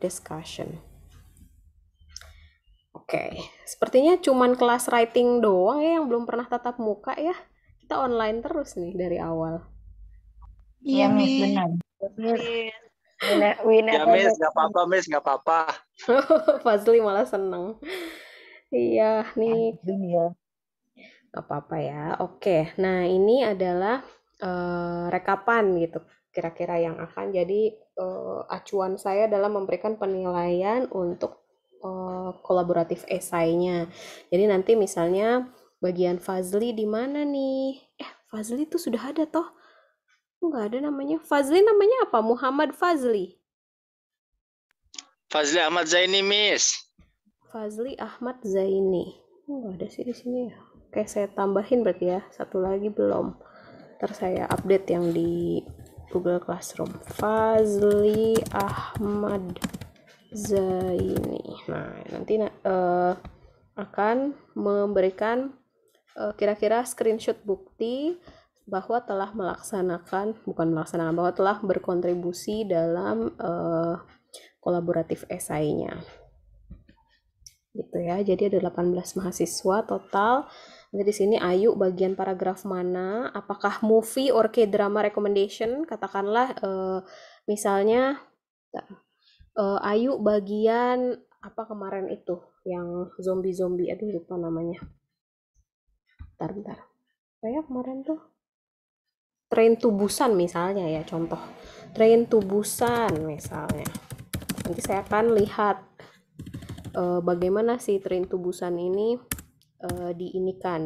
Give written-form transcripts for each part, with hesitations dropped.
discussion. Oke, sepertinya cuman kelas writing doang ya yang belum pernah tatap muka ya. Kita online terus nih dari awal. Iya, Iya, Miss, Miss. benar. Miss. We Ya, never Miss, met. nggak apa-apa, Miss, nggak apa-apa. Fazli malah seneng. Iya, nih Dunia. gak apa-apa ya. Oke, nah ini adalah rekapan gitu. Kira-kira yang akan jadi acuan saya dalam memberikan penilaian untuk kolaboratif esainya. Jadi nanti misalnya bagian Fazli di mana nih? Fazli tuh sudah ada toh? Nggak ada namanya. Fazli namanya apa? Muhammad Fazli. Fazli Ahmad Zaini, Miss. Fazli Ahmad Zaini. Nggak ada sih di sini ya. Oke, saya tambahin berarti ya. Satu lagi belum. Ntar saya update yang di Google Classroom. Fazli Ahmad Zaini. Nah, nanti akan memberikan kira-kira screenshot bukti bahwa telah bahwa telah berkontribusi dalam kolaboratif esainya. Gitu ya. Jadi ada 18 mahasiswa total. Nanti di sini Ayu bagian paragraf mana? Apakah movie or K-drama recommendation? Katakanlah misalnya Ayu bagian apa kemarin itu yang zombie, aduh lupa namanya. Bentar. Kayak kemarin tuh Train to Busan misalnya ya, contoh. Train to Busan misalnya. Nanti saya akan lihat bagaimana sih Train to Busan ini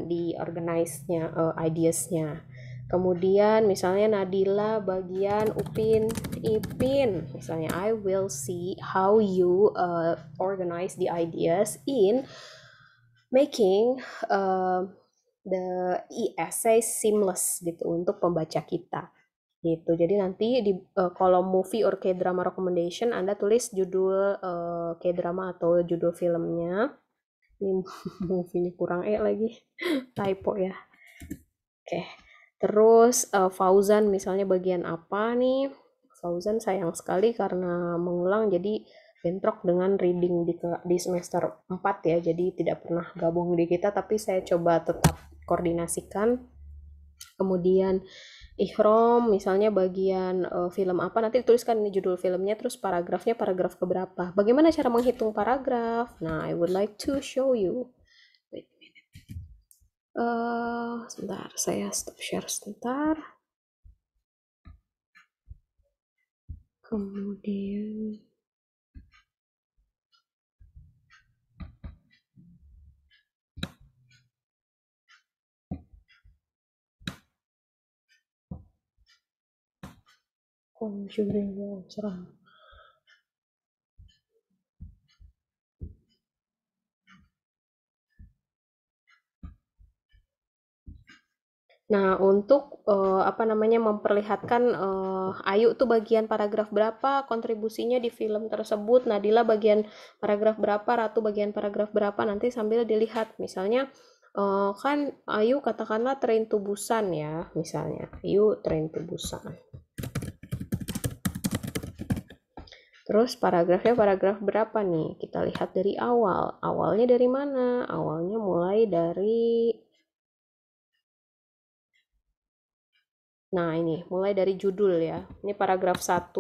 diorganize-nya, ideas-nya. Kemudian misalnya Nadila bagian Upin Ipin, misalnya I will see how you organize the ideas in making the essay seamless gitu untuk pembaca kita gitu. Jadi nanti di kolom movie or K-drama recommendation Anda tulis judul K-drama atau judul filmnya. Ini movie-nya kurang lagi typo ya. Oke. Terus Fauzan misalnya bagian apa nih? Fauzan sayang sekali karena mengulang jadi bentrok dengan reading di semester 4 ya. Jadi tidak pernah gabung di kita tapi saya coba tetap koordinasikan. Kemudian Ihrom misalnya bagian film apa, nanti tuliskan ini judul filmnya, terus paragrafnya paragraf keberapa. Bagaimana cara menghitung paragraf? Nah, I would like to show you. Wait a minute. Sebentar, saya stop share sebentar. Kemudian conjuring serem. Nah, untuk memperlihatkan Ayu tuh bagian paragraf berapa kontribusinya di film tersebut, Nadila bagian paragraf berapa, Ratu bagian paragraf berapa, nanti sambil dilihat. Misalnya kan Ayu katakanlah Train to Busan ya, misalnya Ayu Train to Busan. Terus paragrafnya paragraf berapa nih? Kita lihat dari awal. Awalnya dari mana? Awalnya mulai dari ini mulai dari judul ya. Ini paragraf 1.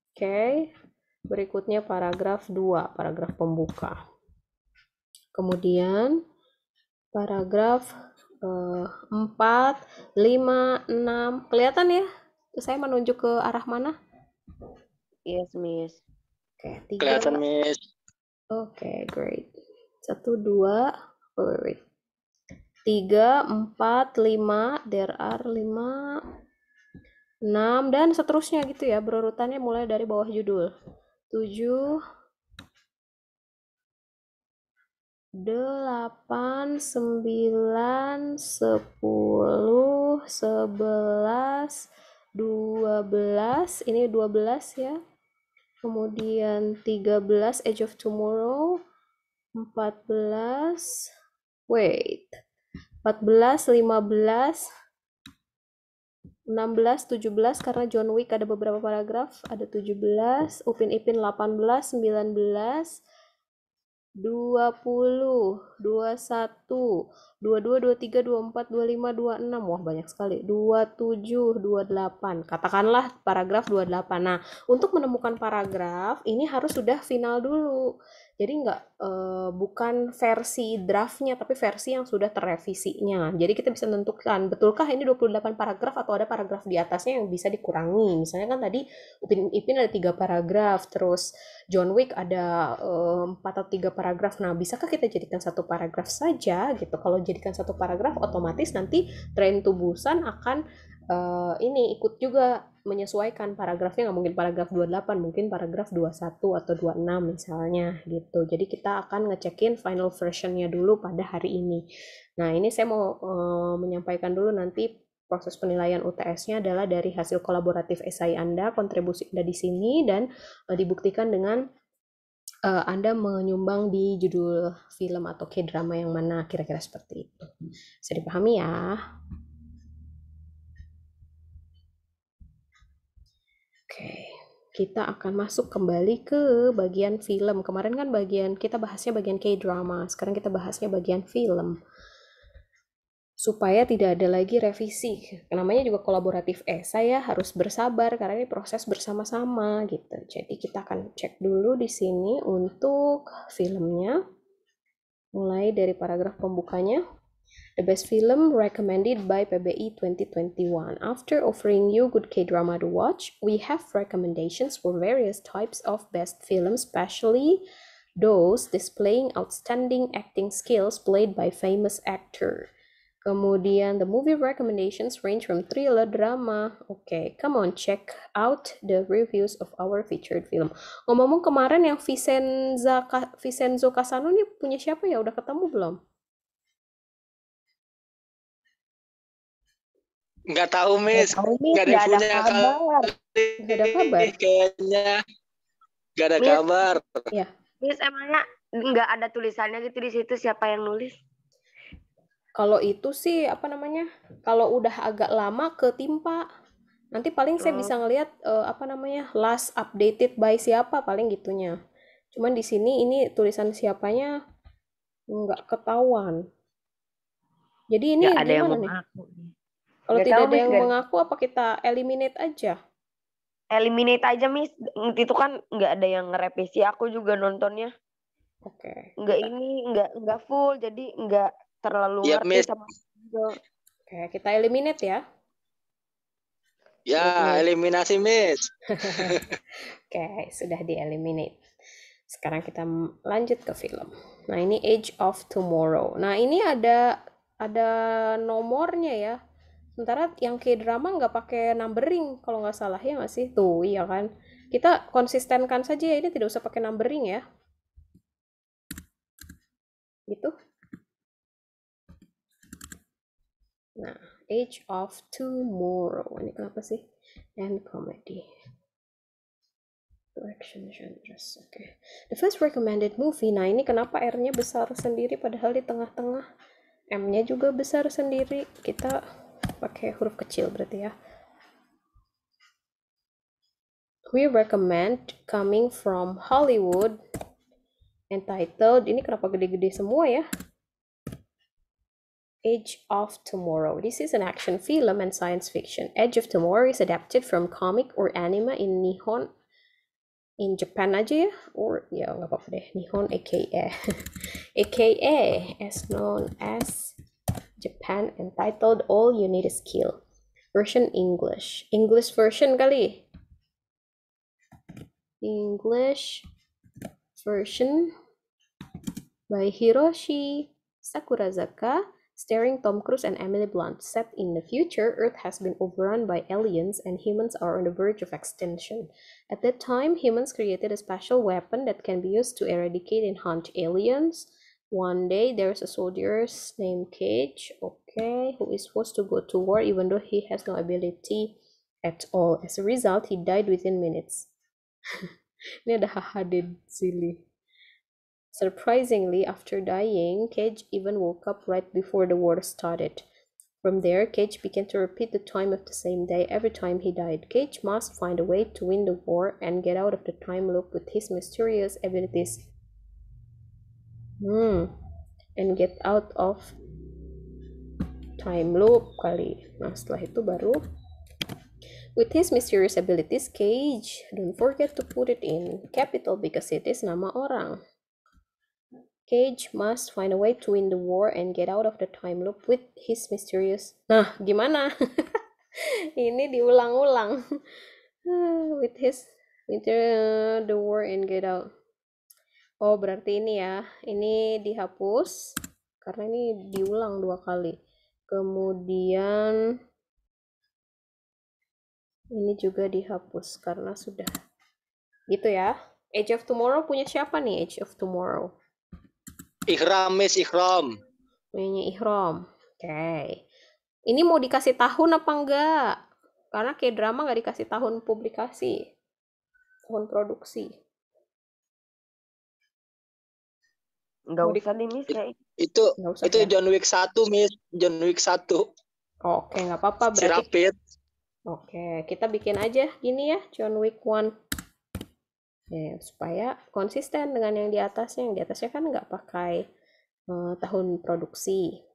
Oke. Berikutnya paragraf 2, paragraf pembuka. Kemudian paragraf 4, 5, 6. Kelihatan ya? Saya menunjuk ke arah mana? Yes, Miss. Oke, 3. Kelihatan, Miss. Oke, great. 1, 2, wait. 3, 4, 5, there are 5, 6, dan seterusnya gitu ya, berurutannya mulai dari bawah judul. 7, 8, 9, 10, 11, 12, ini 12 ya. Kemudian 13, Edge of Tomorrow, 14, 15, 16, 17 karena John Wick ada beberapa paragraf, ada 17, Upin Ipin 18, 19, 20, 21, 22, 23, 24, 25, 26. Wah, banyak sekali. 27, 28. Katakanlah paragraf 28. Nah, untuk menemukan paragraf ini harus sudah final dulu. Jadi bukan versi draftnya, tapi versi yang sudah terrevisinya. Jadi kita bisa menentukan, betulkah ini 28 paragraf atau ada paragraf di atasnya yang bisa dikurangi. Misalnya kan tadi Upin Ipin ada 3 paragraf, terus John Wick ada 4 atau 3 paragraf. Nah, bisakah kita jadikan satu paragraf saja gitu? Kalau jadikan satu paragraf, otomatis nanti Train to Busan akan ini ikut juga menyesuaikan paragrafnya, nggak mungkin paragraf 28, mungkin paragraf 21 atau 26 misalnya gitu. Jadi kita akan ngecekin final versionnya dulu pada hari ini. Nah, ini saya mau menyampaikan dulu nanti proses penilaian UTS-nya adalah dari hasil kolaboratif esai Anda, kontribusi Anda di sini, dan dibuktikan dengan Anda menyumbang di judul film atau K-drama yang mana, kira-kira seperti itu. Bisa dipahami ya? Oke, kita akan masuk kembali ke bagian film. Kemarin kan kita bahasnya bagian K-drama, sekarang kita bahasnya bagian film. Supaya tidak ada lagi revisi. Namanya juga kolaboratif esai ya, harus bersabar karena ini proses bersama-sama gitu. Jadi kita akan cek dulu di sini untuk filmnya. Mulai dari paragraf pembukanya. The best film recommended by PBI 2021. After offering you good K-drama to watch, we have recommendations for various types of best films, especially those displaying outstanding acting skills played by famous actor. Kemudian the movie recommendations range from thriller, drama. Okay, come on, check out the reviews of our featured film. Ngomong-ngomong kemarin yang Vincenzo Casano nih punya siapa ya? Udah ketemu belum? Nggak tahu, Miss. Tahu, Miss, Nggak ada yang nggak ada punya kabar. Nggak ada kabar. Kayaknya nggak ada Miss. kabar. Ya. Miss, emangnya nggak ada tulisannya gitu di situ siapa yang nulis? Kalau itu sih apa namanya? Kalau udah agak lama ketimpa. Nanti paling saya bisa ngelihat apa namanya? Last updated by siapa paling gitunya. Cuman di sini ini tulisan siapanya nggak ketahuan. Jadi ini Nggak ada yang gimana nih? mengaku. Kalau Nggak tidak tahu, ada Miss, yang nggak- mengaku, apa kita eliminate aja? Eliminate aja, Miss. Itu kan nggak ada yang ngerevisi. Aku juga nontonnya Oke. nggak full, jadi nggak terlalu Yap, ngerti Miss. sama. Oke, kita eliminate ya. Ya, eliminasi, Miss. Oke, sudah di-eliminate. Sekarang kita lanjut ke film. Nah, ini Age of Tomorrow. Nah, ini ada nomornya ya. Sementara yang K-drama nggak pakai numbering kalau nggak salah ya nggak sih? Tuh, iya kan. Kita konsistenkan saja ya, ini tidak usah pakai numbering ya. Gitu. Nah, Age of Tomorrow. Ini kenapa sih? And comedy. Action genres. Oke. The first recommended movie. Nah, ini kenapa R-nya besar sendiri padahal di tengah-tengah M-nya juga besar sendiri. Kita pakai huruf kecil berarti ya. We recommend coming from Hollywood, entitled, ini kenapa gede-gede semua ya? Age of Tomorrow. This is an action film and science fiction. Age of Tomorrow is adapted from comic or anime in Japan aja ya, or ya nggak apa-apa deh, Nihon aka aka as known as Japan, entitled All You Need Is Skill. Version English version kali. English version by Hiroshi Sakurazaka, starring Tom Cruise and Emily Blunt. Set in the future, Earth has been overrun by aliens and humans are on the verge of extinction. At that time, humans created a special weapon that can be used to eradicate and hunt aliens. One day, there's a soldier named Cage, who is forced to go to war even though he has no ability at all. As a result, he died within minutes. Ini ada Hadid silly. Surprisingly, after dying, Cage even woke up right before the war started. From there, Cage began to repeat the time of the same day every time he died. Cage must find a way to win the war and get out of the time loop with his mysterious abilities. And get out of time loop kali. Nah, setelah itu baru with his mysterious abilities, Cage, don't forget to put it in capital because it is nama orang. Cage must find a way to win the war and get out of the time loop with his mysterious. Nah, gimana? Ini diulang-ulang. With the war and get out. Oh, berarti ini ya. Ini dihapus karena ini diulang 2 kali. Kemudian ini juga dihapus karena sudah. Gitu ya. Age of Tomorrow punya siapa nih Age of Tomorrow? Ihram, Miss, Ihram. Punyanya Ihram. Oke. Ini mau dikasih tahun apa enggak? Karena kayak drama nggak dikasih tahun publikasi. Tahun produksi. Nggak usah nih, Miss. Kayak Itu Nggak usah itu ya? John Wick 1, Miss. John Wick 1. Oke, nggak apa-apa. Si Berarti Rapid. Oke, kita bikin aja gini ya, John Wick 1. Ya, supaya konsisten dengan yang di atasnya. Yang di atasnya kan nggak pakai tahun produksi.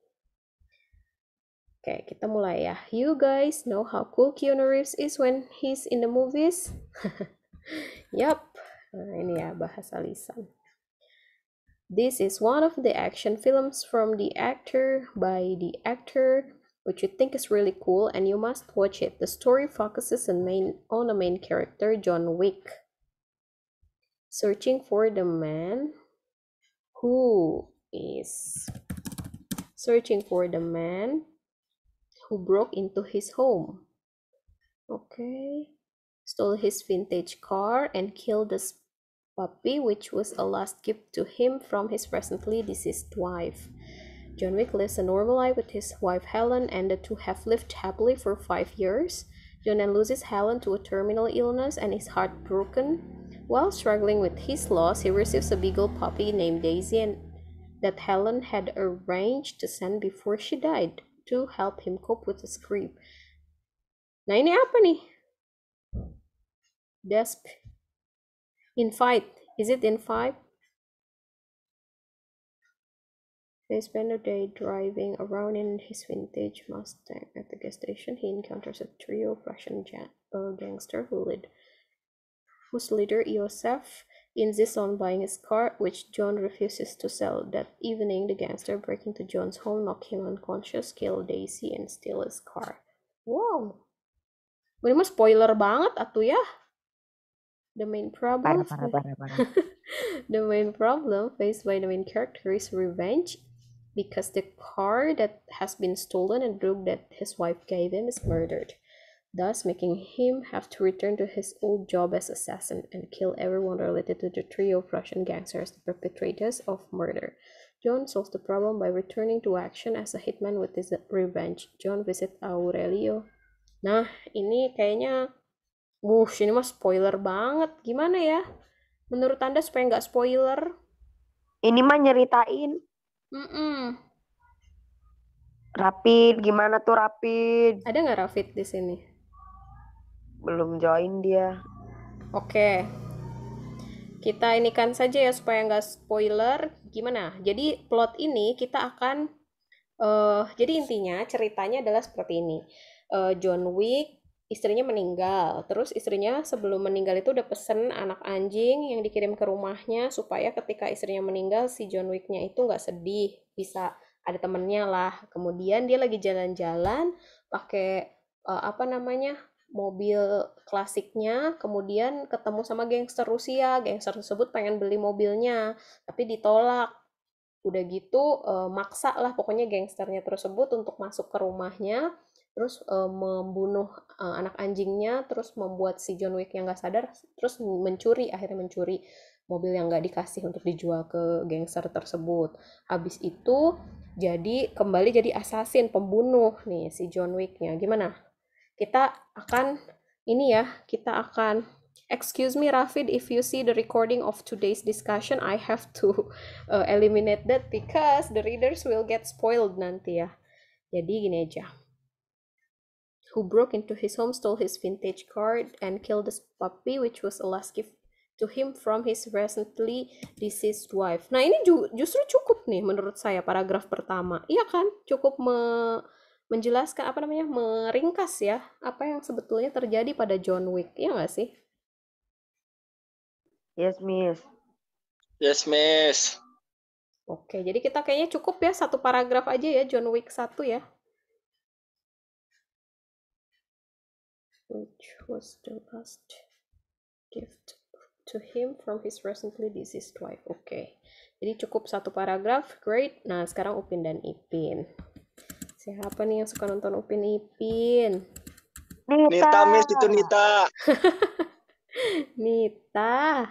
Oke, kita mulai ya. You guys know how cool Keanu Reeves is when he's in the movies? Yup. Nah, ini ya bahasa lisan. This is one of the action films from the actor by the actor, which you think is really cool, and you must watch it. The story focuses on the main character, John Wick, searching for the man who broke into his home. Okay. Stole his vintage car and killed the puppy, which was a last gift to him from his presently deceased wife. John Wick lives a normal life with his wife Helen, and the two have lived happily for 5 years. John then loses Helen to a terminal illness and is heartbroken. While struggling with his loss, he receives a beagle puppy named Daisy and that Helen had arranged to send before she died to help him cope with his grief. Nah, ini apa nih? Desk. In fight. Is it in fight? They spend a day driving around in his vintage Mustang. At the gas station, he encounters a trio of Russian gangster whose leader, Yosef, insists on buying his car, which John refuses to sell. That evening, the gangster break into John's home, knock him unconscious, kill Daisy, and steal his car. Wow. Ini mah spoiler banget atuh ya. The main problem The main problem faced by the main character is revenge, because the car that has been stolen and the dog that his wife gave him is murdered, thus making him have to return to his old job as assassin and kill everyone related to the trio of Russian gangsters, the perpetrators of murder. John solves the problem by returning to action as a hitman with his revenge. John visit Aurelio. Nah, ini kayaknya ini mah spoiler banget. Gimana ya? Menurut Anda supaya nggak spoiler? ini mah nyeritain. Rapid, gimana tuh Rapid? Ada nggak Rafid di sini? Belum join dia. Oke. Kita inikan saja ya supaya nggak spoiler. Gimana? Jadi plot ini kita akan jadi intinya ceritanya adalah seperti ini. John Wick istrinya meninggal, terus istrinya sebelum meninggal itu udah pesen anak anjing yang dikirim ke rumahnya supaya ketika istrinya meninggal si John Wick-nya itu nggak sedih, bisa ada temennya lah. Kemudian dia lagi jalan-jalan pakai mobil klasiknya, kemudian ketemu sama gangster Rusia. Gangster tersebut pengen beli mobilnya tapi ditolak. Udah gitu maksa lah pokoknya gangsternya tersebut untuk masuk ke rumahnya, terus membunuh anak anjingnya, terus membuat si John Wick yang nggak sadar, terus akhirnya mencuri mobil yang nggak dikasih untuk dijual ke gangster tersebut. Habis itu kembali jadi assassin, pembunuh nih si John Wick-nya. Gimana? Kita akan excuse me Rafid, if you see the recording of today's discussion, I have to eliminate that because the readers will get spoiled nanti ya. Jadi gini aja. Who broke into his home, stole his vintage car, and killed his puppy, which was a last gift to him from his recently deceased wife. Nah, ini justru cukup nih menurut saya paragraf pertama. Iya kan? Cukup menjelaskan apa namanya? Meringkas ya apa yang sebetulnya terjadi pada John Wick. Iya nggak sih? Yes, Miss. Yes, Miss. Oke, jadi kita kayaknya cukup ya satu paragraf aja ya John Wick 1 ya. Which was the last gift to him from his recently deceased wife. Oke. Jadi cukup satu paragraf. Great. Nah, sekarang Upin dan Ipin. Siapa nih yang suka nonton Upin Ipin? Nita, Miss, itu Nita. Nita.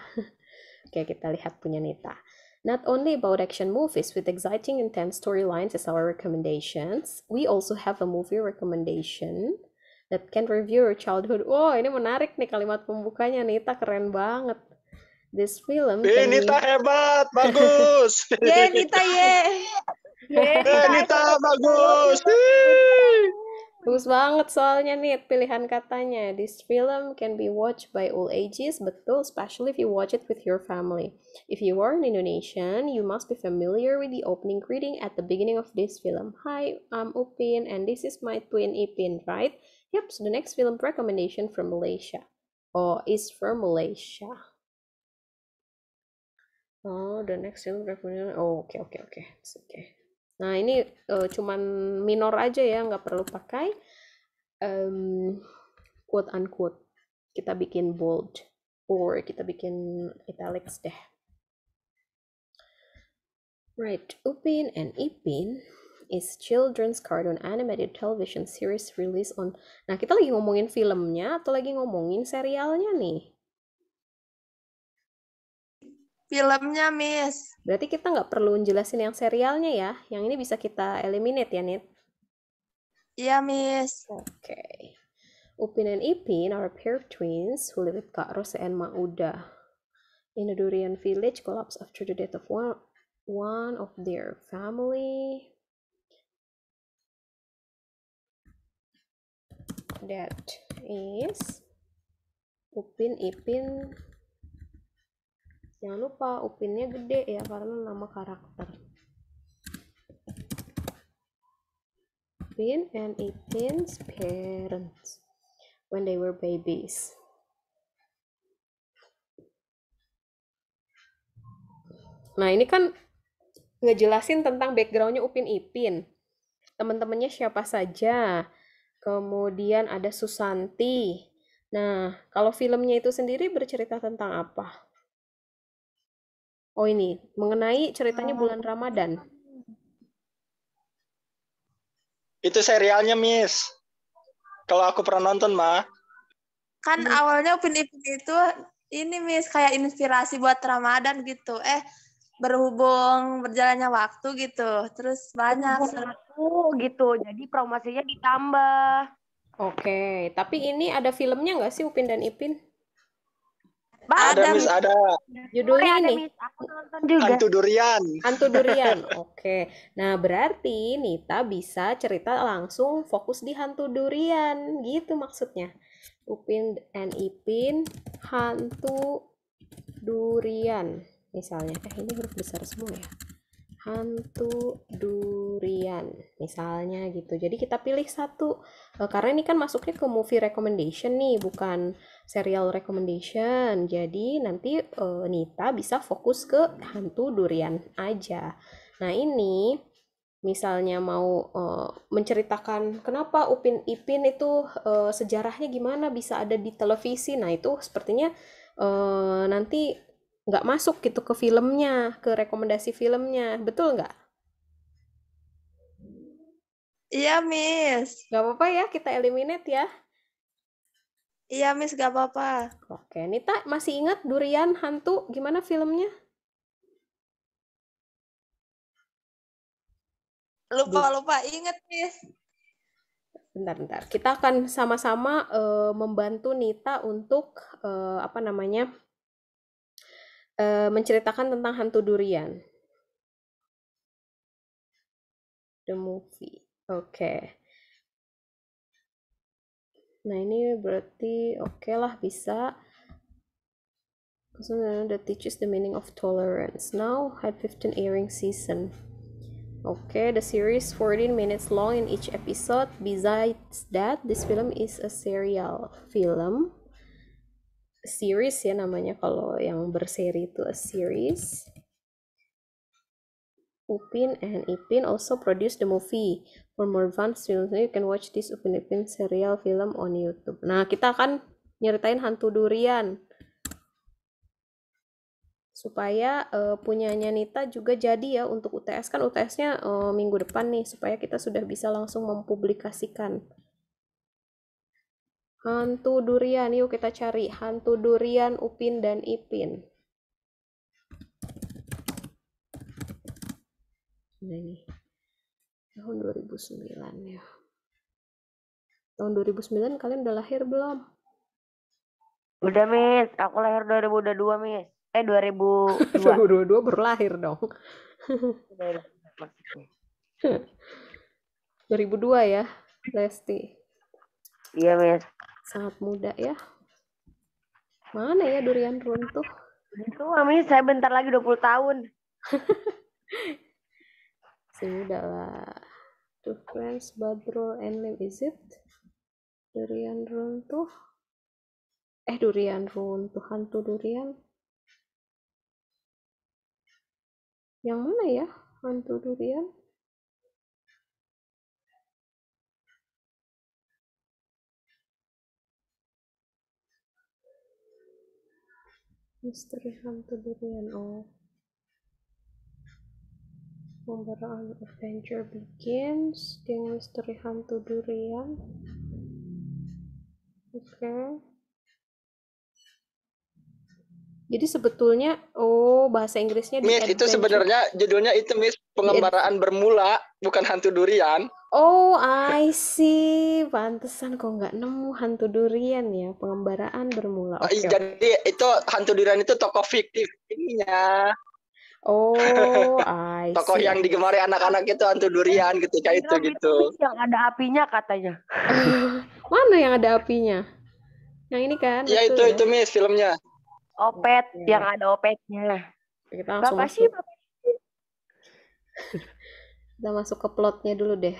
Oke, kita lihat punya Nita. Not only about action movies with exciting intense storylines as our recommendations, we also have a movie recommendation that can review your childhood. Wow, ini menarik nih kalimat pembukanya. Nita keren banget. This film can be... Nita hebat, bagus. Ye, Nita, ye. Nita bagus. Bagus banget soalnya nih pilihan katanya. This film can be watched by all ages, betul, especially if you watch it with your family. If you are an Indonesian, you must be familiar with the opening greeting at the beginning of this film. Hi, I'm Upin, and this is my twin Ipin, right? Yep, so the next film recommendation from Malaysia. Oh, is from Malaysia. Oh, the next film recommendation. Oh, oke. It's okay. Nah, ini cuman minor aja ya, nggak perlu pakai quote unquote. Kita bikin bold or kita bikin italics deh. Right, Upin and Ipin is children's cartoon animated television series released on... Nah, kita lagi ngomongin filmnya atau lagi ngomongin serialnya nih? Filmnya, Miss. Berarti kita nggak perlu jelasin yang serialnya ya. Yang ini bisa kita eliminate ya, Nit? Iya, Miss. Okay. Upin and Ipin are a pair of twins who live with Kak Rose and Ma Uda in a durian village collapsed after the death of one of their family. That is Upin Ipin. Jangan lupa Upinnya gede ya karena nama karakter. Upin and Ipin's parents when they were babies. Nah, ini kan ngejelasin tentang backgroundnya Upin Ipin. Teman-temannya siapa saja. Kemudian ada Susanti. Nah, kalau filmnya itu sendiri bercerita tentang apa? Oh, ini mengenai ceritanya bulan Ramadan. Itu serialnya, Miss. Kalau aku pernah nonton, Ma. Kan awalnya Upin Ipin itu ini, Miss, kayak inspirasi buat Ramadan gitu. Berhubung berjalannya waktu gitu. Terus banyak gitu. Jadi promosinya ditambah. Oke, tapi ini ada filmnya nggak sih Upin dan Ipin? Ada, Miss, ada. Judulnya ada, ini Miss. Aku nonton juga. Hantu Durian. Hantu Durian. Oke. Nah, berarti Nita bisa cerita langsung fokus di Hantu Durian. Gitu maksudnya. Upin and Ipin, Hantu Durian. Misalnya. Ini huruf besar semua ya. Hantu Durian. Misalnya gitu. Jadi kita pilih satu. Karena ini kan masuknya ke movie recommendation nih. Bukan serial recommendation. Jadi nanti Nita bisa fokus ke Hantu Durian aja. Nah, ini misalnya mau menceritakan kenapa Upin Ipin itu sejarahnya gimana bisa ada di televisi. Nah, itu sepertinya nanti nggak masuk gitu ke filmnya, ke rekomendasi filmnya. Betul nggak? Iya, Miss. Nggak apa-apa ya, kita eliminate ya. Iya, Miss, gak apa-apa. Oke, Nita masih ingat Durian Hantu? Gimana filmnya? Lupa inget, Miss. Bentar. Kita akan sama-sama membantu Nita untuk menceritakan tentang Hantu Durian. The movie. Oke. Nah, ini berarti oke lah bisa. So that teaches the meaning of tolerance. Now had 15 airing season. Okay, the series 14 minutes long in each episode. Besides that, this film is a serial film. Series ya namanya kalau yang berseri itu a series. Upin and Ipin also produced the movie. For more advanced films, you can watch this Upin Ipin serial film on YouTube. Nah, kita akan nyeritain hantu durian. Supaya punyanya Nita juga jadi ya untuk UTS. Kan UTS-nya minggu depan nih, supaya kita sudah bisa langsung mempublikasikan. Hantu durian, yuk kita cari. Hantu durian Upin dan Ipin. Nah ini, tahun 2009 ya. Tahun 2009 kalian udah lahir belum? Udah, Miss. Aku lahir 2022, Miss. 2002. 2022 berlahir dong. 2002 ya, Lesti. Iya, Miss. Sangat muda ya. Mana ya durian runtuh? Itu, Miss. Saya bentar lagi 20 tahun. Si muda lah. Two Friends, Badrul, and Lim, is it? Durian runtuh. Durian runtuh, hantu durian. Yang mana ya hantu durian? Misteri hantu durian. Oh. Pembaraan Adventure Begins. Geng misteri hantu durian. Oke. Jadi sebetulnya, bahasa Inggrisnya Miss, itu sebenarnya judulnya itu, Miss, pengembaraan bermula, bukan hantu durian. Oh, I see. Pantesan kok nggak nemu hantu durian ya. Pengembaraan bermula. Oke. Jadi itu hantu durian itu tokoh fiktif ininya. Oh, I see. Tokoh yang digemari anak-anak itu hantu durian gitu, kayak itu gitu. Yang ada apinya katanya. Mana yang ada apinya? Yang ini kan? Ya betul itu Miss filmnya. Opet, Oke. yang ada opetnya. Kita langsung Bapak sih, masuk. Kita masuk ke plotnya dulu deh.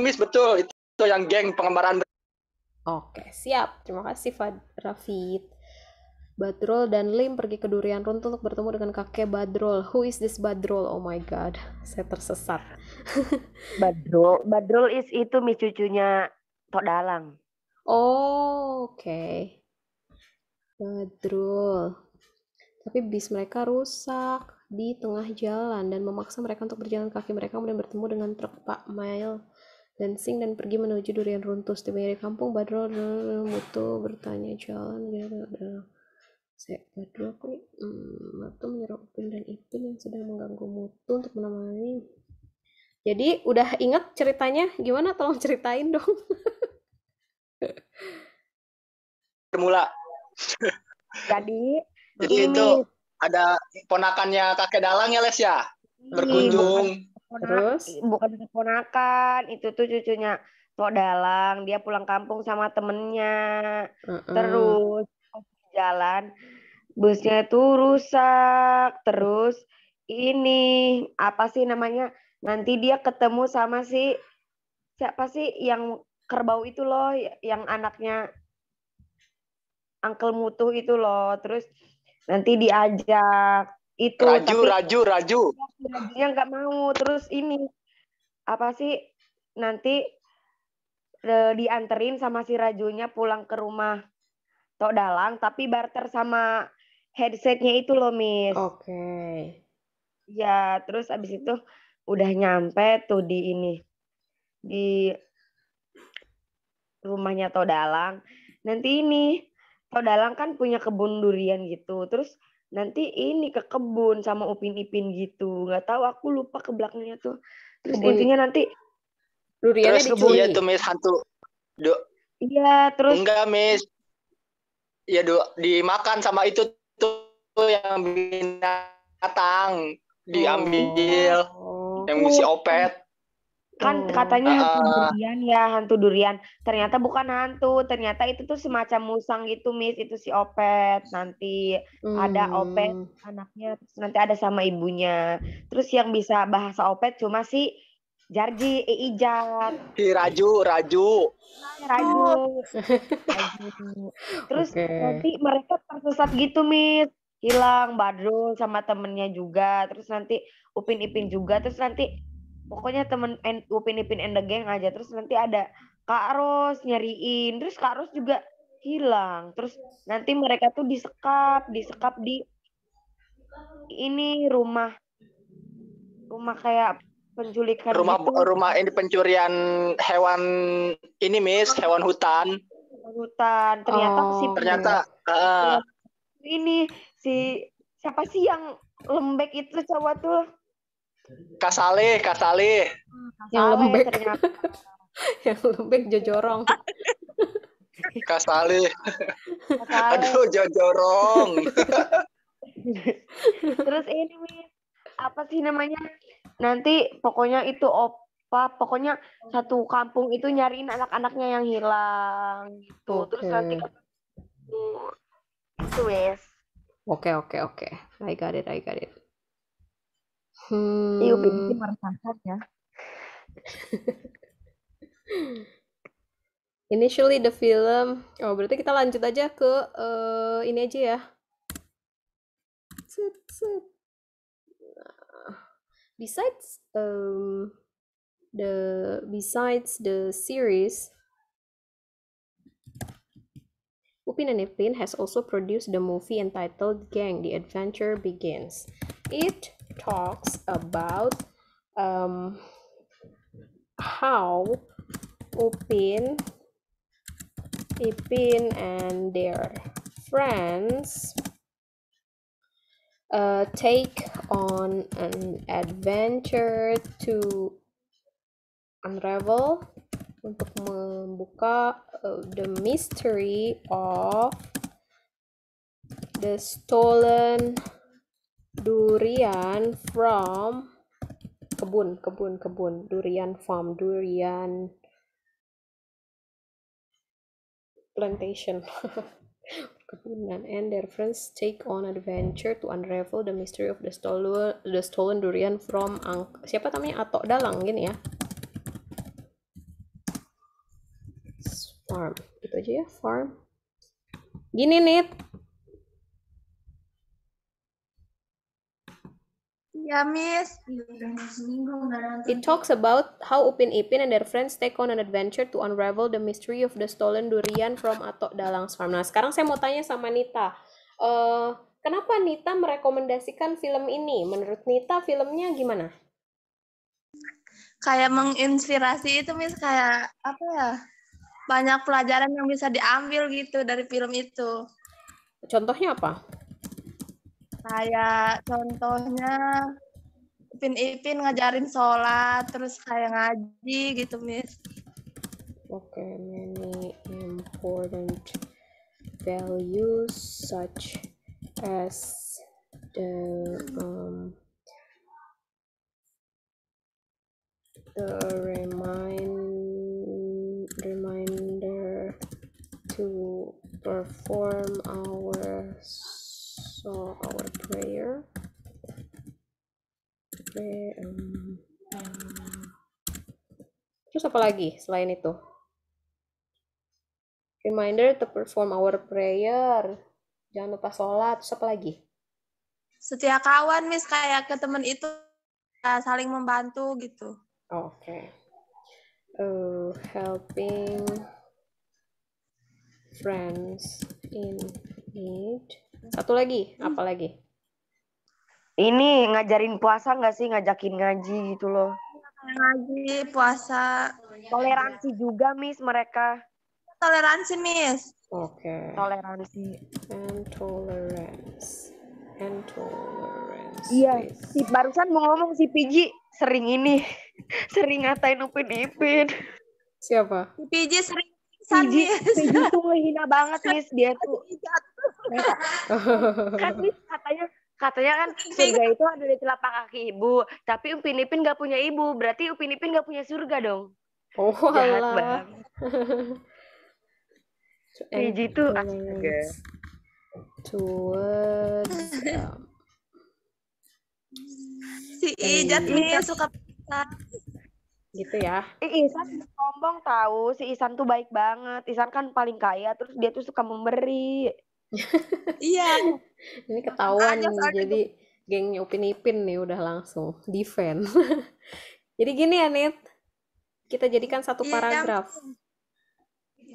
Miss, betul, itu yang geng pengembaraan. Oke, siap. Terima kasih Rafid. Badrul dan Lim pergi ke durian runtuh untuk bertemu dengan kakek Badrul. Who is this Badrul? Oh my god, saya tersesat. Badrul is itu Miss cucunya Tok Dalang. Oh, oke. Badrul. Tapi bis mereka rusak di tengah jalan dan memaksa mereka untuk berjalan kaki. Mereka kemudian bertemu dengan truk Pak Mail dan Sing dan pergi menuju durian runtuh. Tiba di kampung, Badrul Mutu bertanya jalan. Badrul Mutu menyerang Upin dan Ipin yang sedang mengganggu Mutu untuk menemani. Jadi udah ingat ceritanya? Gimana? Tolong ceritain dong. Bermula. Jadi itu ada ponakannya kakek Dalang ya, Les ya? Berkunjung. Terus? Bukan keponakan, itu tuh cucunya Tok Dalang. Dia pulang kampung sama temennya. Terus jalan, busnya itu rusak. Terus ini, apa sih namanya? Nanti dia ketemu sama siapa sih yang kerbau itu loh, yang anaknya Uncle Mutu itu loh. Terus nanti diajak itu Raju. Rajunya nggak mau. Terus ini apa sih, nanti dianterin sama si Rajunya pulang ke rumah Tok Dalang, tapi barter sama headsetnya itu loh, Miss. Oke. Ya, terus abis itu udah nyampe tuh di rumahnya Tok Dalang. Nanti ini Tok Dalang kan punya kebun durian gitu. Terus nanti ini ke kebun sama Upin Ipin gitu. Nggak tahu, aku lupa ke belakangnya tuh. Terus intinya nanti duriannya dicuri. Iya tuh, Miss, hantu. Iya, terus enggak, Miss. Ya dimakan sama itu tuh yang binatang, diambil. Yang si opet. Kan Oh. katanya hantu durian. Ternyata bukan hantu, ternyata itu tuh semacam musang gitu, Miss. Itu si Opet. Nanti ada Opet anaknya, terus nanti ada sama ibunya. Terus yang bisa bahasa Opet cuma si Jarji, Ijat, Si Raju. Raju. Raju. Terus Oke. nanti mereka tersesat gitu, Miss. Hilang Badrul sama temennya juga. Terus nanti Upin Ipin juga. Terus nanti pokoknya temen Upin Ipin and the Gang aja. Terus nanti ada Kak Ros nyariin. Terus Kak Ros juga hilang. Terus nanti mereka tuh disekap di ini rumah kayak penculikan gitu. Rumah ini pencurian hewan ini, Miss, hewan hutan. Hutan. Ternyata Ternyata ini siapa sih yang lembek itu cowok tuh? Kasale. Yang lembek. Ternyata. Yang lembek Jojorong. Kasale. Aduh, Jojorong. Terus ini apa sih namanya? Nanti pokoknya itu pokoknya satu kampung itu nyariin anak-anaknya yang hilang gitu. Terus nanti itu wes. Oke. I got it. Upin meresahkan ya. Initially the film. Oh, berarti kita lanjut aja ke ini aja ya. Besides the series, Upin and Ipin has also produced the movie entitled Gang, The Adventure Begins. It talks about how Upin, and their friends take on an adventure to unravel untuk membuka the mystery of the stolen durian from kebun durian farm, durian plantation. Kebunan, and their friends take on adventure to unravel the mystery of the stolen durian from siapa namanya, Atok Dalang gini ya. Farm itu aja ya, farm gini nih. Ya, Miss. It talks about how Upin Ipin and their friends take on an adventure to unravel the mystery of the stolen durian from Atok Dalang's farm. Nah, sekarang saya mau tanya sama Nita. Kenapa Nita merekomendasikan film ini? Menurut Nita, filmnya gimana? Kayak menginspirasi itu, Miss. Kayak apa ya? Banyak pelajaran yang bisa diambil gitu dari film itu. Contohnya apa? Kayak contohnya Upin Ipin ngajarin sholat, terus kayak ngaji gitu, Miss. Okay, many important values such as the reminder to perform our prayer. Terus apa lagi selain itu? Reminder to perform our prayer. Jangan lupa sholat. Terus apa lagi? Setia kawan, Miss, kayak ke temen itu saling membantu gitu. Oke. Helping friends in need. Satu lagi, apa lagi? Ini ngajarin puasa nggak sih, ngajakin ngaji gitu loh. Ngaji, puasa. Toleransi juga, Miss, mereka. Toleransi, Miss. Oke. Toleransi. And tolerance. Iya, si barusan mau ngomong si Piji sering ngatain Upin Ipin. Siapa? Si Piji sering Piji tuh ngehina banget, Miss, dia tuh. Kan Miss Katanya kan surga itu ada di telapak kaki ibu, tapi Upin Ipin nggak punya ibu, berarti Upin Ipin nggak punya surga dong. Oh Jahat alah. banget. To Fiji tuh astaga. advance towards Si Ijat nih suka gitu ya. Isan sombong tahu, si Isan tuh baik banget. Isan kan paling kaya, terus dia tuh suka memberi. iya. Ini ketahuan Makanya ini, soalnya jadi gengnya Upin Ipin nih udah langsung defend. Jadi gini ya, Nit. Kita jadikan satu paragraf.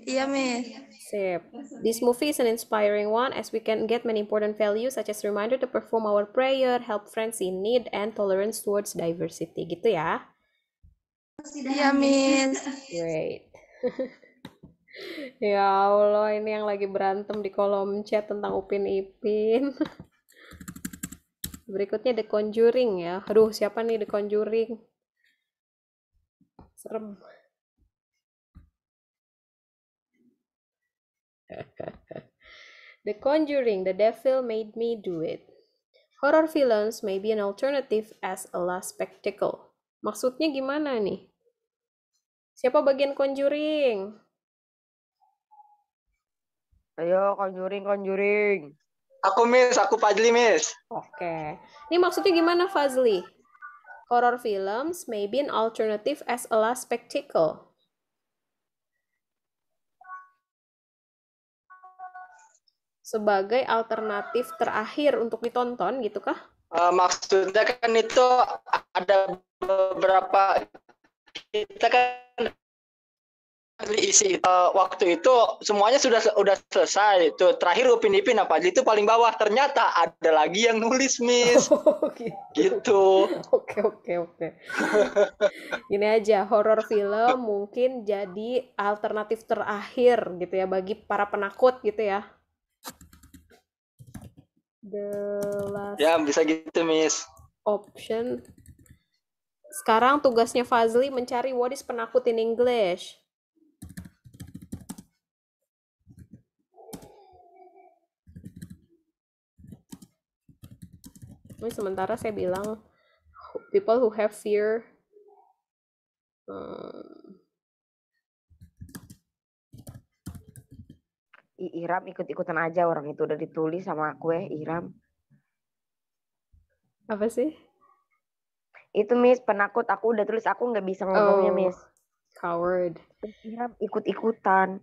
Iya, Miss. Sip. This movie is an inspiring one as we can get many important values such as reminder to perform our prayer, help friends in need, and tolerance towards diversity. Gitu ya. Iya, Miss. Great. Ya Allah, ini yang lagi berantem di kolom chat tentang Upin Ipin. Berikutnya The Conjuring ya. Aduh, siapa nih The Conjuring? Serem. The Conjuring, The Devil Made Me Do It. Horror films may be an alternative as a last spectacle. Maksudnya gimana nih? Siapa bagian Conjuring? Ayo, Conjuring. Aku Fadli, Miss. Oke. Ini maksudnya gimana, Fazli? Horror films may be an alternative as a last spectacle. Sebagai alternatif terakhir untuk ditonton, gitu kah? Maksudnya kan itu ada beberapa, kita kan isi waktu itu semuanya sudah selesai. Itu terakhir Upin Ipin apa itu paling bawah, ternyata ada lagi yang nulis, Miss. Gitu. Oke. Gini aja, horror film mungkin jadi alternatif terakhir gitu ya bagi para penakut gitu ya. The last Ya, bisa gitu, Miss. option. Sekarang tugasnya Fazli mencari what is penakut in English. Ini sementara saya bilang people who have fear. Iram ikut-ikutan aja, orang itu udah ditulis sama aku ya, Iram. Apa sih? Itu, Miss, penakut, aku udah tulis, aku nggak bisa ngomongnya, Miss. Coward. Iram ikut-ikutan.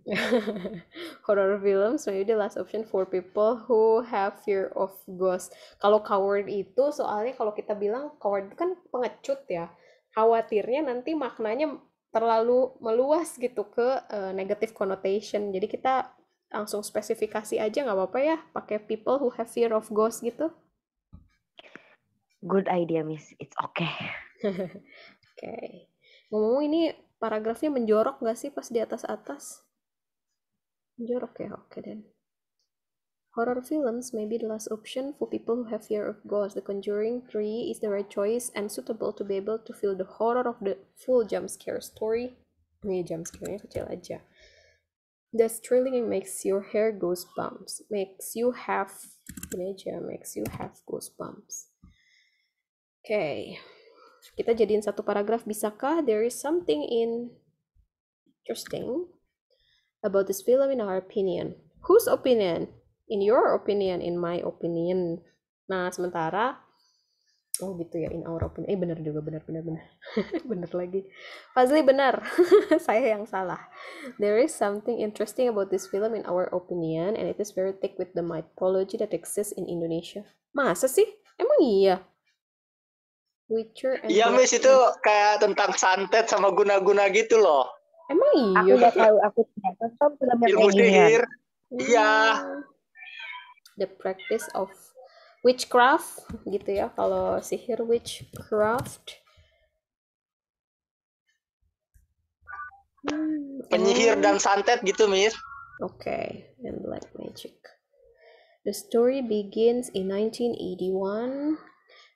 Horror films maybe the last option for people who have fear of ghosts. Kalau coward itu soalnya kalau kita bilang coward itu kan pengecut ya. Khawatirnya nanti maknanya terlalu meluas gitu ke negative connotation. Jadi kita langsung spesifikasi aja nggak apa-apa ya, pakai people who have fear of ghosts gitu. Good idea, Miss. It's okay. Okay. Ngomong ini paragrafnya menjorok nggak sih pas di atas-atas? Menjorok ya, oke then. Horror films may be the last option for people who have fear of ghosts. The Conjuring 3 is the right choice and suitable to be able to feel the horror of the full jump scare story. Ini jump scare-nya kecil aja. That's thrilling and makes your hair goosebumps. Makes you have goosebumps. Okay. Kita jadiin satu paragraf, bisakah? There is something interesting about this film in our opinion. Whose opinion? In your opinion, in my opinion. Nah, sementara gitu ya, in our opinion. Benar juga, benar. Benar lagi. Fazli benar. Saya yang salah. There is something interesting about this film in our opinion and it is very thick with the mythology that exists in Indonesia. Masa sih? Emang iya? Witcher and Iya, Miss, itu kayak tentang santet sama guna-guna gitu loh. Emang iya? Aku nggak tahu, aku tidak nonton film yang Ilmu kayak ginian. sihir. Iya. The practice of witchcraft gitu ya, kalau sihir witchcraft. Penyihir dan santet gitu, Miss. Okay, and black magic. The story begins in 1981.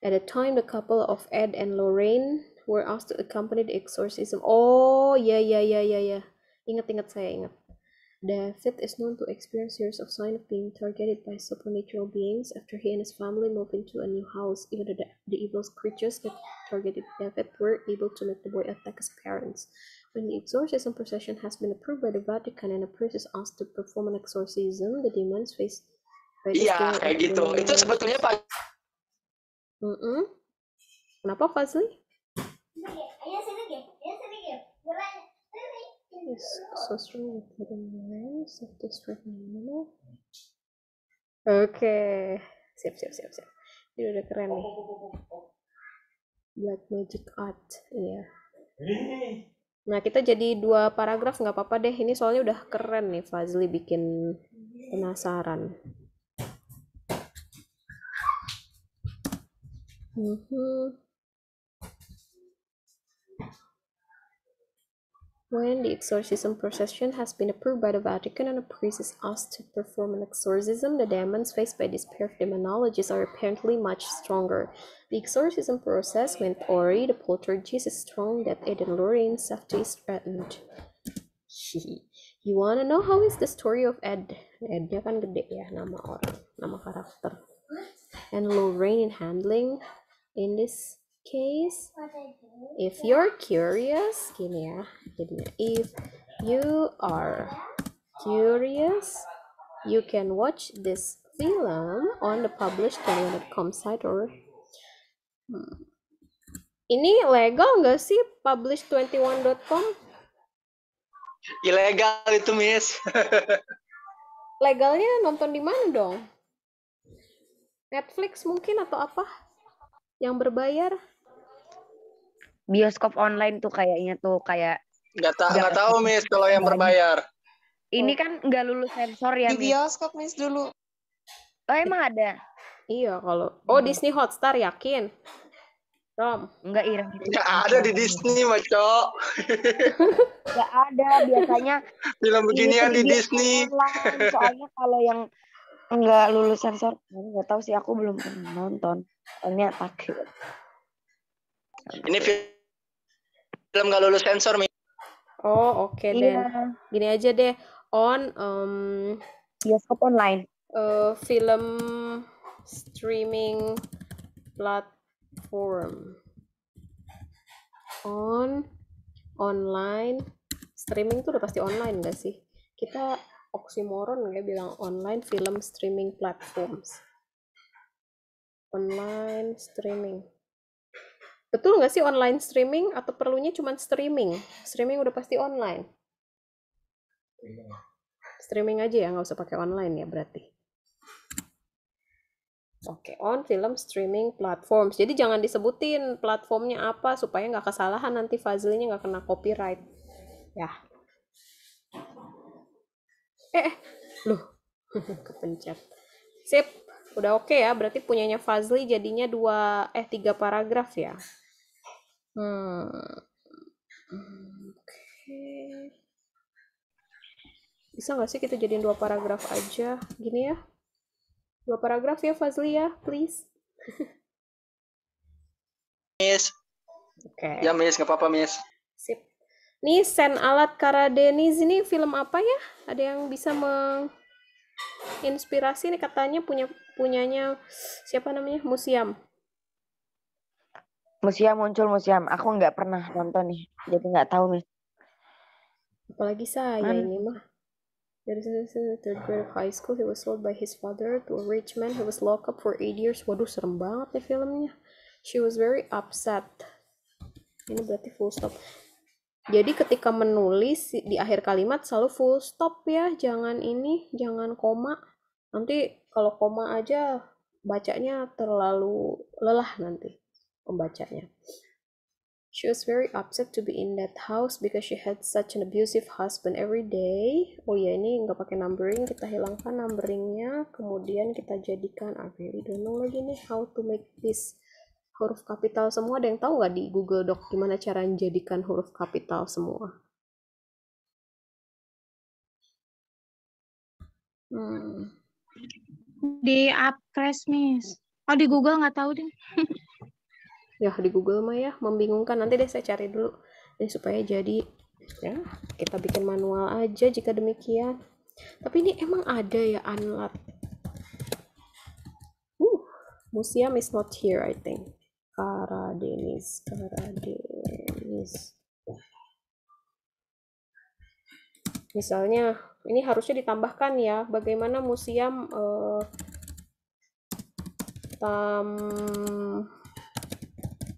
At the time, the couple of Ed and Lorraine were asked to accompany the exorcism. Oh, ya. Ingat, saya ingat. David is known to experience series of signs of being targeted by supernatural beings after he and his family moved into a new house. Even the evil creatures that targeted David were able to make the boy attack his parents. When the exorcism procession has been approved by the Vatican and a priest is asked to perform an exorcism, the demons face by the Iya, kayak gitu. Itu sebetulnya Pak. Kenapa Fazli? Yes, so strong with hidden lines of this animal. Oke, siap. Ini udah keren nih. Black magic art, iya. Nah, kita jadi 2 paragraf nggak apa-apa deh. Ini soalnya udah keren nih, Fazli bikin penasaran. When the exorcism procession has been approved by the Vatican and a priest is asked to perform an exorcism, the demons faced by this pair of demonologists are apparently much stronger. The exorcism process went awry, the poltergeist is strong, that Ed and Lorraine's safety is threatened. You wanna know how is the story of Ed? Ednya kan gede ya, nama orang, nama karakter. And Lorraine in handling in this case, if you're curious, gini ya, jadinya if you are curious, you can watch this film on the published 21.com site or Ini legal nggak sih published 21.com? Ilegal itu, Miss. Legalnya nonton di mana dong? Netflix mungkin atau apa? Yang berbayar? Bioskop online tuh kayaknya tuh kayak Nggak tahu, Miss, kalau yang berbayar. ini kan nggak lulus sensor ya, Di bioskop, Miss, dulu. Oh, emang ada? Iya, kalau Disney Hotstar yakin? Rom. Enggak, Ira. Nggak ada di Disney, Maco. Nggak ada, biasanya Film beginian di Disney. Online. Soalnya kalau yang nggak lulus sensor, nggak tahu sih, aku belum pernah nonton. Soalnya takut. Ini film nggak lulus sensor, Miss. Oh, oke deh. Gini aja deh. On Bioskop online. Film streaming platform. Online streaming tuh udah pasti online nggak sih? Kita oksimoron nggak bilang online film streaming platforms. Online streaming. Betul nggak sih online streaming atau perlunya cuma streaming? Streaming udah pasti online. Streaming aja ya, nggak usah pakai online ya berarti. Oke, on film streaming platforms. Jadi jangan disebutin platformnya apa supaya nggak kesalahan nanti Fazlinya nggak kena copyright. Ya. Loh, kepencet. Sip, udah oke ya. Berarti punyanya Fazli jadinya 3 paragraf ya. Oke. Bisa nggak sih kita jadiin 2 paragraf aja? Gini ya. 2 paragraf ya Fazli ya, please. Miss. Oke. Ya, Miss, nggak apa-apa, Miss. Sip. Nih, Sen Alat Karadenis ini film apa ya? Ada yang bisa menginspirasi nih, katanya punyanya siapa namanya? Museum. Museum. Aku nggak pernah nonton nih, jadi nggak tahu nih. Apalagi saya ini mah. There is a third grade of high school. He was sold by his father to a rich man. He was locked up for 8 years. Waduh, serem banget nih filmnya. She was very upset. Ini berarti full stop. Jadi ketika menulis di akhir kalimat selalu full stop ya. Jangan koma. Nanti kalau koma aja bacanya terlalu lelah nanti pembacanya. She was very upset to be in that house because she had such an abusive husband every day. Oh ya, ini nggak pakai numbering, kita hilangkan numberingnya, kemudian kita jadikan, I really don't know lagi nih how to make this huruf kapital semua. Ada yang tahu nggak di Google Doc gimana cara menjadikan huruf kapital semua? Di Appress, Miss. Oh, di Google nggak tahu deh. Ya, di Google mah ya, membingungkan. Nanti deh saya cari dulu. Supaya jadi, ya, kita bikin manual aja jika demikian. Tapi ini emang ada ya Unlat. Museum is not here, I think. Karadenis. Misalnya, ini harusnya ditambahkan ya, bagaimana museum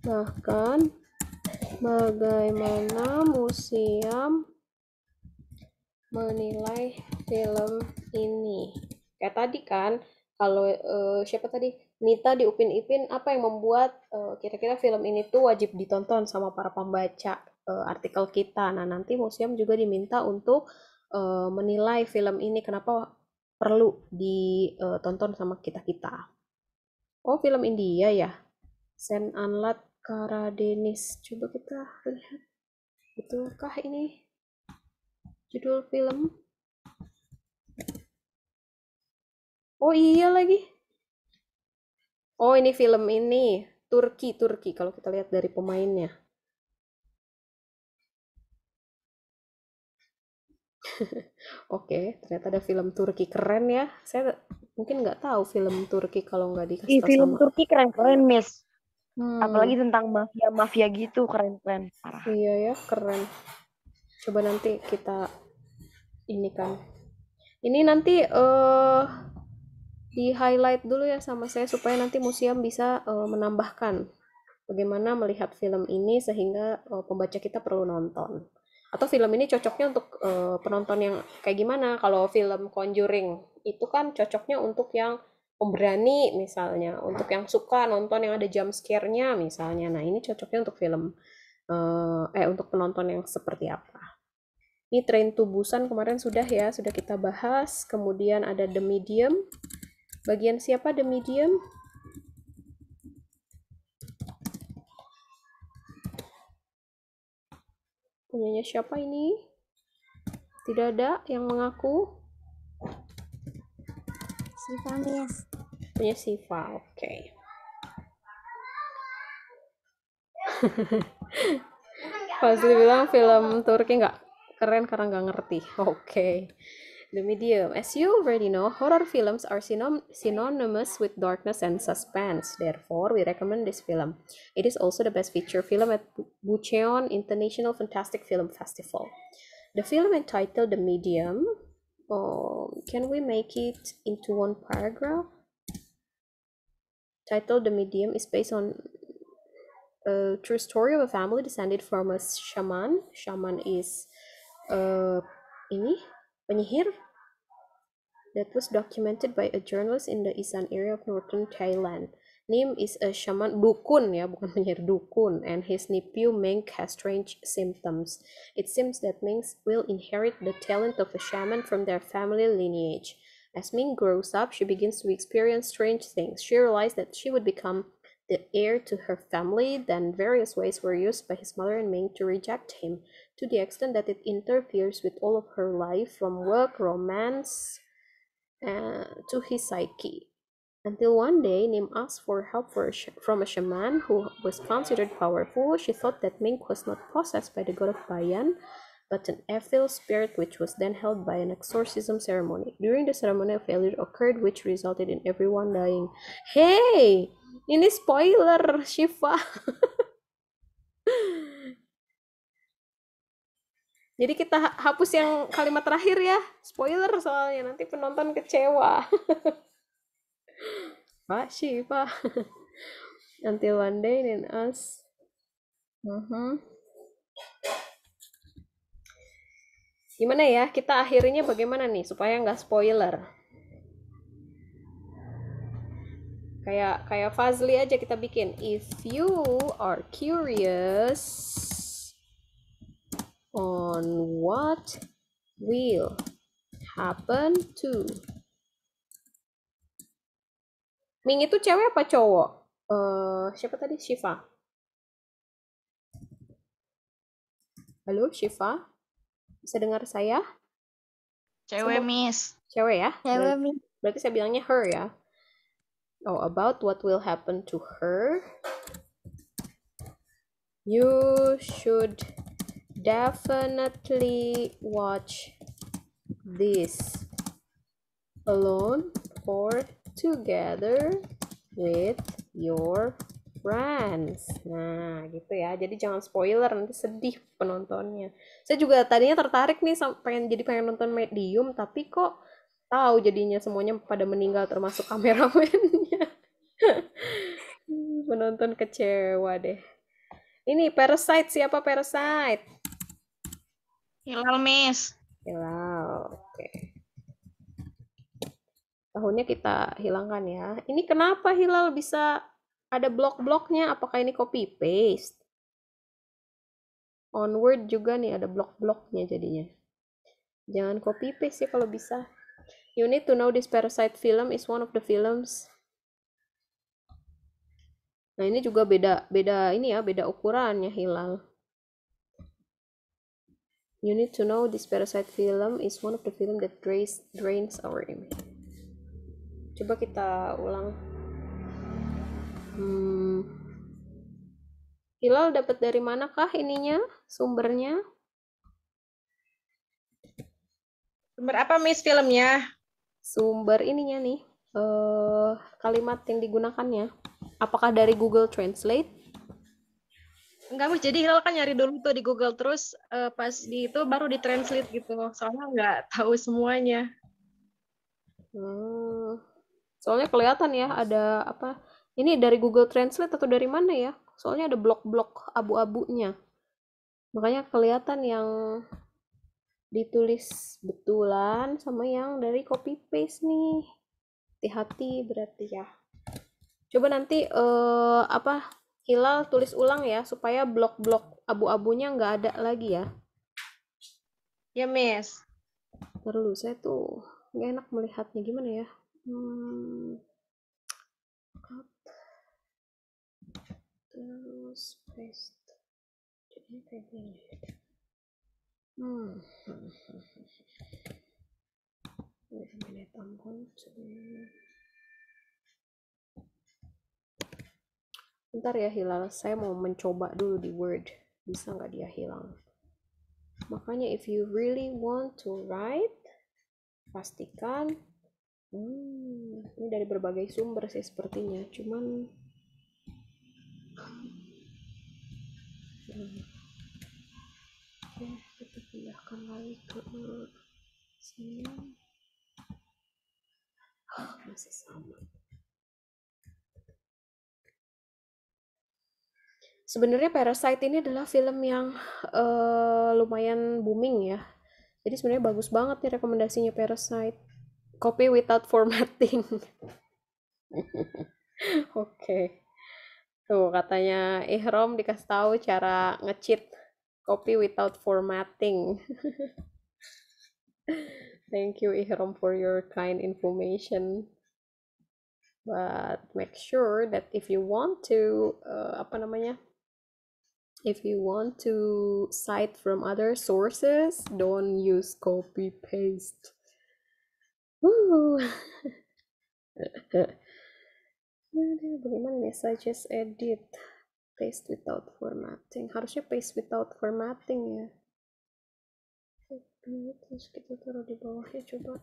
tambahkan bagaimana museum menilai film ini. Kayak tadi kan, kalau siapa tadi? Nita di Upin Ipin, apa yang membuat kira-kira film ini tuh wajib ditonton sama para pembaca artikel kita. Nah, nanti museum juga diminta untuk menilai film ini kenapa perlu ditonton sama kita-kita. Oh, film India ya? Sen Anlat Karadenis. Coba kita lihat. Betulkah ini judul film? Oh iya lagi. Oh, ini film ini. Turki kalau kita lihat dari pemainnya. Oke, ternyata ada film Turki keren ya. Saya mungkin nggak tahu film Turki kalau nggak dikasih tahu film sama. Turki keren-keren, Miss. Apalagi tentang mafia gitu, keren-keren. Parah. Iya ya, keren. Coba nanti kita ini kan. Ini nanti di highlight dulu ya sama saya supaya nanti museum bisa menambahkan bagaimana melihat film ini sehingga pembaca kita perlu nonton. Atau film ini cocoknya untuk penonton yang kayak gimana? Kalau film Conjuring itu kan cocoknya untuk yang pemberani misalnya, untuk yang suka nonton yang ada jump scare-nya misalnya. Nah, ini cocoknya untuk film untuk penonton yang seperti apa. Ini Train to Busan kemarin sudah kita bahas. Kemudian ada The Medium. Bagian siapa The Medium? Punyanya siapa ini? Tidak ada yang mengaku. Siva, Miss. Punya Siva, oke. Fazli bilang film Turki nggak keren karena nggak ngerti. Oke. The Medium. As you already know, horror films are synonymous with darkness and suspense. Therefore, we recommend this film. It is also the best feature film at Bucheon International Fantastic Film Festival. The film entitled The Medium. Can we make it into one paragraph? Title The Medium is based on a true story of a family descended from a shaman. Shaman is penyihir that was documented by a journalist in the Isan area of northern Thailand. Nim is a shaman, dukun ya, bukan penyihir, dukun, and his nephew Meng has strange symptoms. It seems that Meng will inherit the talent of a shaman from their family lineage. As Ming grows up, she begins to experience strange things. She realized that she would become the heir to her family. Then various ways were used by his mother and Ming to reject him, to the extent that it interferes with all of her life, from work, romance, to his psyche. Until one day, Nim asked for help from a shaman who was considered powerful. She thought that Ming was not possessed by the god of Bayan, but an evil spirit, which was then held by an exorcism ceremony. During the ceremony, a failure occurred, which resulted in everyone dying. Hey! Ini spoiler, Shiva. Jadi kita hapus yang kalimat terakhir ya. Spoiler soalnya, nanti penonton kecewa. Pak Shiva. Until one day, then us. Gimana ya, kita akhirnya bagaimana nih supaya nggak spoiler? Kayak Fazli aja kita bikin. If you are curious on what will happen to Ming itu cewek apa cowok? Siapa tadi? Shiva. Halo, Shiva? Bisa dengar saya? Cewek, Miss. Cewek ya? Cewek, Miss. Berarti saya bilangnya her ya. Oh, about what will happen to her. You should definitely watch this alone or together with your friends. Nah, gitu ya. Jadi jangan spoiler, nanti sedih penontonnya. Saya juga tadinya tertarik nih pengen nonton Medium, tapi kok tahu jadinya semuanya pada meninggal termasuk kameramennya. Penonton kecewa deh. Ini Parasite, siapa Parasite? Hilal, Miss. Hilal, oke. Tahunnya kita hilangkan ya. Ini kenapa Hilal bisa ada blok-bloknya? Apakah ini copy paste? Onward juga nih ada blok-bloknya jadinya. Jangan copy paste ya kalau bisa. You need to know this Parasite film is one of the films. Nah, ini juga beda ini ya, beda ukurannya Hilal. You need to know this Parasite film is one of the film that drains our image. Coba kita ulang. Hilal dapat dari manakah ininya? Sumbernya? Sumber apa, Miss, filmnya? Sumber ininya nih. Kalimat yang digunakannya. Apakah dari Google Translate? Enggak, Miss. Jadi Hilal kan nyari dulu tuh di Google, terus pas di itu baru ditranslate gitu. Soalnya nggak tahu semuanya. Soalnya kelihatan ya ada apa? Ini dari Google Translate atau dari mana ya? Soalnya ada blok-blok abu-abunya. Makanya kelihatan yang ditulis betulan sama yang dari copy paste nih. Hati-hati berarti ya. Coba nanti Hilal tulis ulang ya supaya blok-blok abu-abunya nggak ada lagi ya. Ya, Miss. Terus saya tuh nggak enak melihatnya, gimana ya? Terus paste. Jadinya kayak gini. Wait a minute, I'm going to... Bentar ya Hilal, saya mau mencoba dulu di Word. Bisa nggak dia hilang? Makanya if you really want to write, pastikan ini dari berbagai sumber sih sepertinya. Cuman kita pindahkan lagi ke sini. Masih sama. Sebenarnya Parasite ini adalah film yang lumayan booming ya. Jadi sebenarnya bagus banget nih rekomendasinya Parasite. Copy without formatting. Oke. Tuh katanya Ihrom dikasih tahu cara nge-cheat copy without formatting. Thank you Ihrom for your kind information. But make sure that if you want to if you want to cite from other sources, don't use copy paste. Bagaimana nih? Suggest edit paste without formatting. Harusnya paste without formatting ya. Terus kita taruh di bawahnya coba.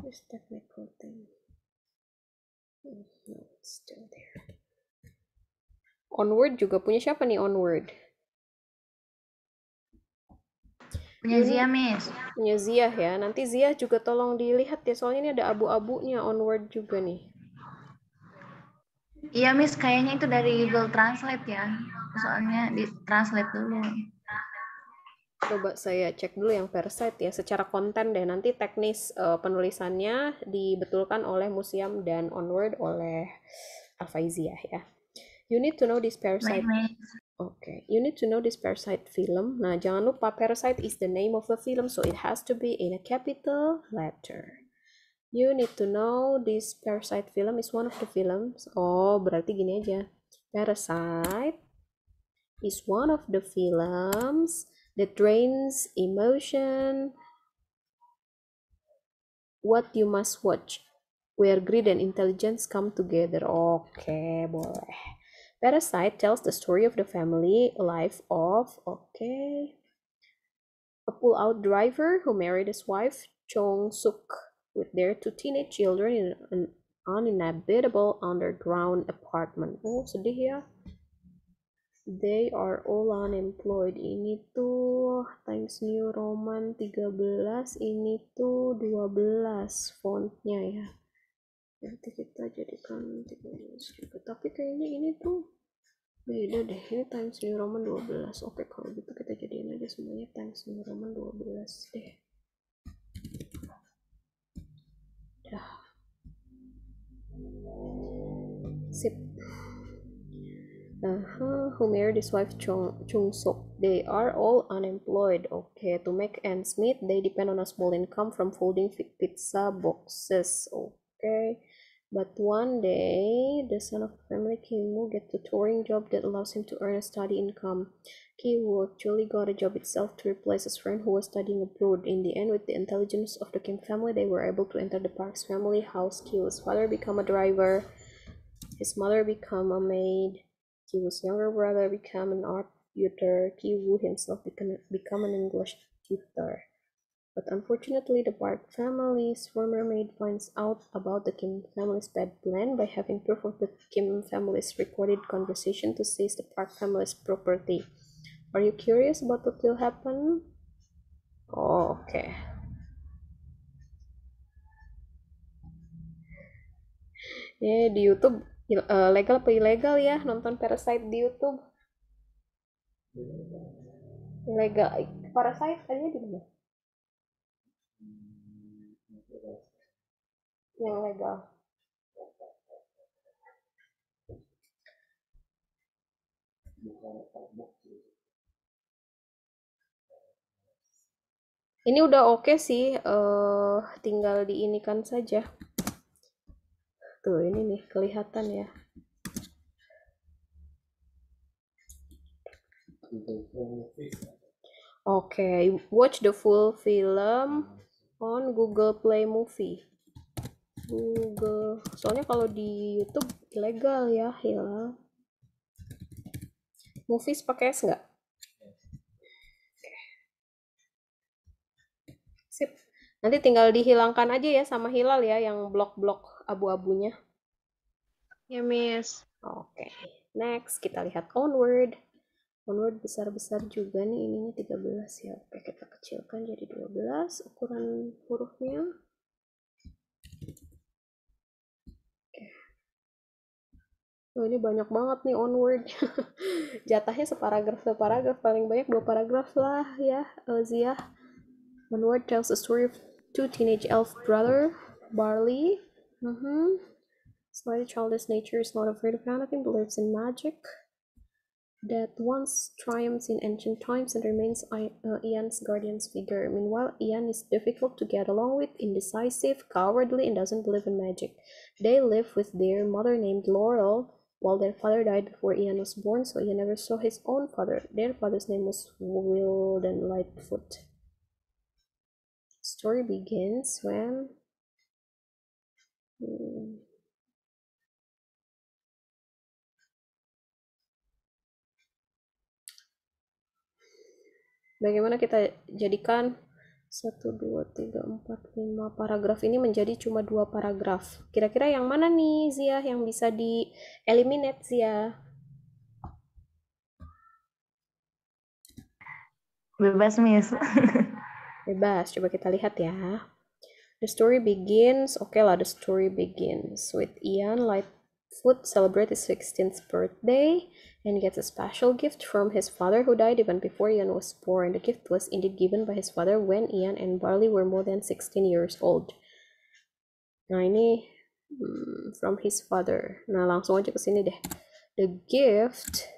This technical thing. No, it's still there. Onward juga punya siapa nih Onward? Punya Zia, Miss. Punya Zia ya. Nanti Zia juga tolong dilihat ya, soalnya ini ada abu-abunya Onward juga nih. Iya, Miss, kayaknya itu dari Google Translate ya. Soalnya di translate dulu. Coba saya cek dulu yang Parasite ya, secara konten deh. Nanti teknis penulisannya dibetulkan oleh Museum dan Onward oleh Al-Faiziah ya. You need to know this Parasite. Okay, you need to know this Parasite film. Nah, jangan lupa Parasite is the name of the film, so it has to be in a capital letter. You need to know this Parasite film is one of the films. Oh, berarti gini aja. Parasite is one of the films that drains emotion. What you must watch, where greed and intelligence come together. Oke, boleh. Parasite tells the story of the family life of a pull-out driver who married his wife Chong Suk with their 2 teenage children in an uninhabitable underground apartment. Oh, sedih ya. They are all unemployed. Ini tuh Times New Roman 13, ini tuh 12 fontnya ya. Nanti kita jadikan 13 juga. Tapi kayaknya ini tuh beda deh. Ini Times New Roman 12. Oke, kalau gitu kita jadiin aja semuanya Times New Roman 12 deh. Dah. Sip. Who married his wife Chung Sok. They are all unemployed. Okay, to make ends meet, they depend on a small income from folding pizza boxes. Okay, but one day, the son of the family, Ki-woo, gets a touring job that allows him to earn a steady income. Ki-woo actually got a job itself to replace his friend who was studying abroad. In the end, with the intelligence of the Kim family, they were able to enter the Park's family house. Ki-woo's father became a driver. His mother became a maid. Ki-woo's younger brother became an art tutor. Ki-woo himself became an English tutor. But unfortunately, the Park family's former maid finds out about the Kim family's bad plan by having proof of the Kim family's recorded conversation to seize the Park family's property. Are you curious about what will happen? Oh, okay. Di YouTube legal apa ilegal ya nonton Parasite di YouTube? Ilegal. Parasite tadinya di mana? Yang legal. Ini udah oke sih, tinggal diinikan saja. Tuh, ini nih kelihatan ya. Okay, watch the full film on Google Play Movie. Google, soalnya kalau di YouTube ilegal ya, Hilal. Movies pakai S nggak? Sip. Nanti tinggal dihilangkan aja ya sama Hilal ya, yang blok-blok abu-abunya. Ya, Miss. Oke, next kita lihat Onward. Onward besar-besar juga nih, ininya 13 ya. Oke, kita kecilkan jadi 12 ukuran hurufnya. Oke. Oh, ini banyak banget nih Onward. Jatahnya separagraf, paling banyak 2 paragraf lah ya, Zia. Onward tells the story of 2 teenage elf brother, Barley. Slightly childish nature, is not afraid of anything, believes in magic that once triumphs in ancient times and remains Ian's guardian's figure. Meanwhile, Ian is difficult to get along with, indecisive, cowardly, and doesn't believe in magic. They live with their mother named Laurel, while their father died before Ian was born, so Ian never saw his own father. Their father's name was Wilden Lightfoot. Story begins when bagaimana kita jadikan 1, 2, 3, 4, 5 paragraf ini menjadi cuma 2 paragraf. Kira-kira yang mana nih, Zia, yang bisa di eliminate, Zia? Bebas, Miss. Bebas, coba kita lihat ya. The story begins, the story begins with Ian Lightfoot celebrate his 16th birthday and gets a special gift from his father who died even before Ian was born. The gift was indeed given by his father when Ian and Barley were more than 16 years old. Nah, ini from his father. Nah, langsung aja ke sini deh. The gift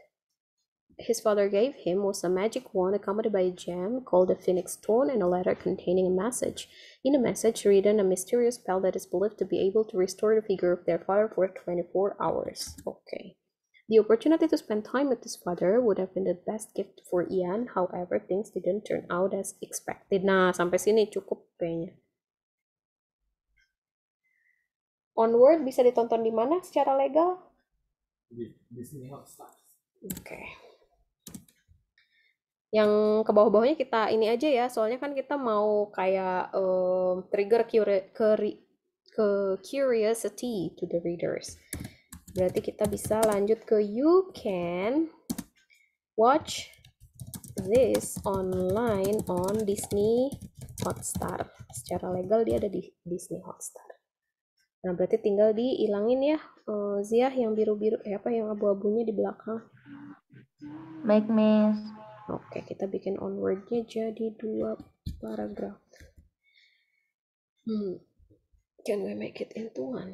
his father gave him was a magic wand accompanied by a gem called the Phoenix Stone and a letter containing a message. In the message written, a mysterious spell that is believed to be able to restore the figure of their father for 24 hours. Okay. The opportunity to spend time with his father would have been the best gift for Ian. However, things didn't turn out as expected. Nah, sampai sini cukup kayaknya. Onward bisa ditonton di mana secara legal? Di Disney Hotstar. Oke. Yang ke bawah-bawahnya kita ini aja ya, soalnya kan kita mau kayak trigger curiosity to the readers. Berarti kita bisa lanjut ke you can watch this online on Disney Hotstar. Secara legal dia ada di Disney Hotstar. Nah, berarti tinggal dihilangin ya, Zia, yang biru-biru, yang abu-abunya di belakang. Baik, Miss. Oke, kita bikin onward-nya jadi 2 paragraf. Can we make it into one?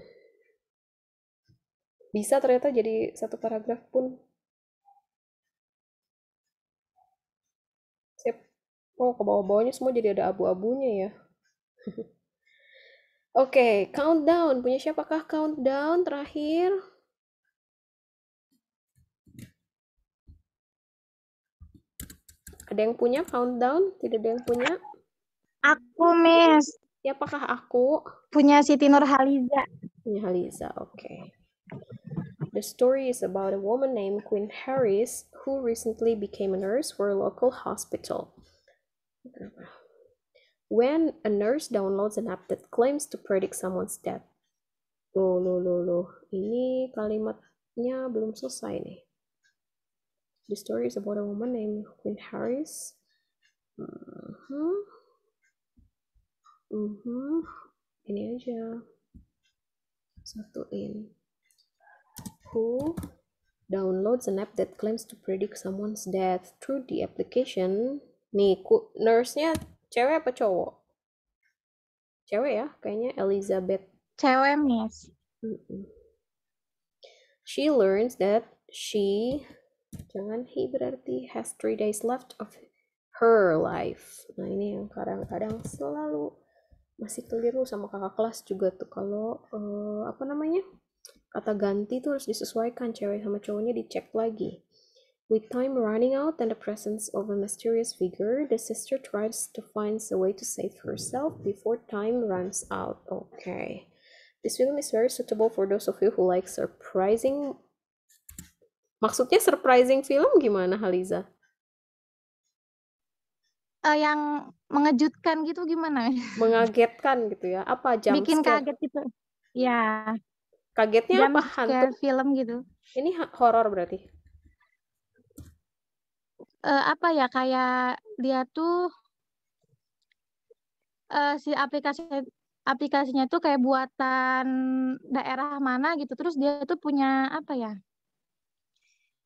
Bisa ternyata jadi 1 paragraf pun. Sip. Oh, ke bawah-bawahnya semua jadi ada abu-abunya ya. Oke, countdown. Punya siapakah countdown terakhir? Ada yang punya countdown? Tidak ada yang punya? Aku, Miss. Siapakah aku? Punya Siti Nurhaliza. Punya Haliza, oke. The story is about a woman named Queen Harris who recently became a nurse for a local hospital. When a nurse downloads an app that claims to predict someone's death. Loh. Ini kalimatnya belum selesai nih. The story is about a woman named Queen Harris. Ini aja. Satuin. Who downloads an app that claims to predict someone's death through the application. Nih, nurse-nya cewek apa cowok? Cewek ya, kayaknya Elizabeth. Cewek, Miss. She learns that he berarti has 3 days left of her life. Nah, ini yang kadang-kadang selalu masih keliru sama kakak kelas juga tuh, kalau kata ganti tuh harus disesuaikan, cewek sama cowoknya dicek lagi. With time running out and the presence of a mysterious figure, the sister tries to find a way to save herself before time runs out. Okay. This film is very suitable for those of you who like surprising. Maksudnya surprising film gimana, Haliza? Yang mengejutkan gitu gimana? Mengagetkan gitu ya? Apa, jump Bikin scare? kaget gitu. Ya. Kagetnya Jump apa, hantu? scare film gitu. Ini horor berarti? Kayak dia tuh si aplikasinya tuh kayak buatan daerah mana gitu. Terus dia tuh punya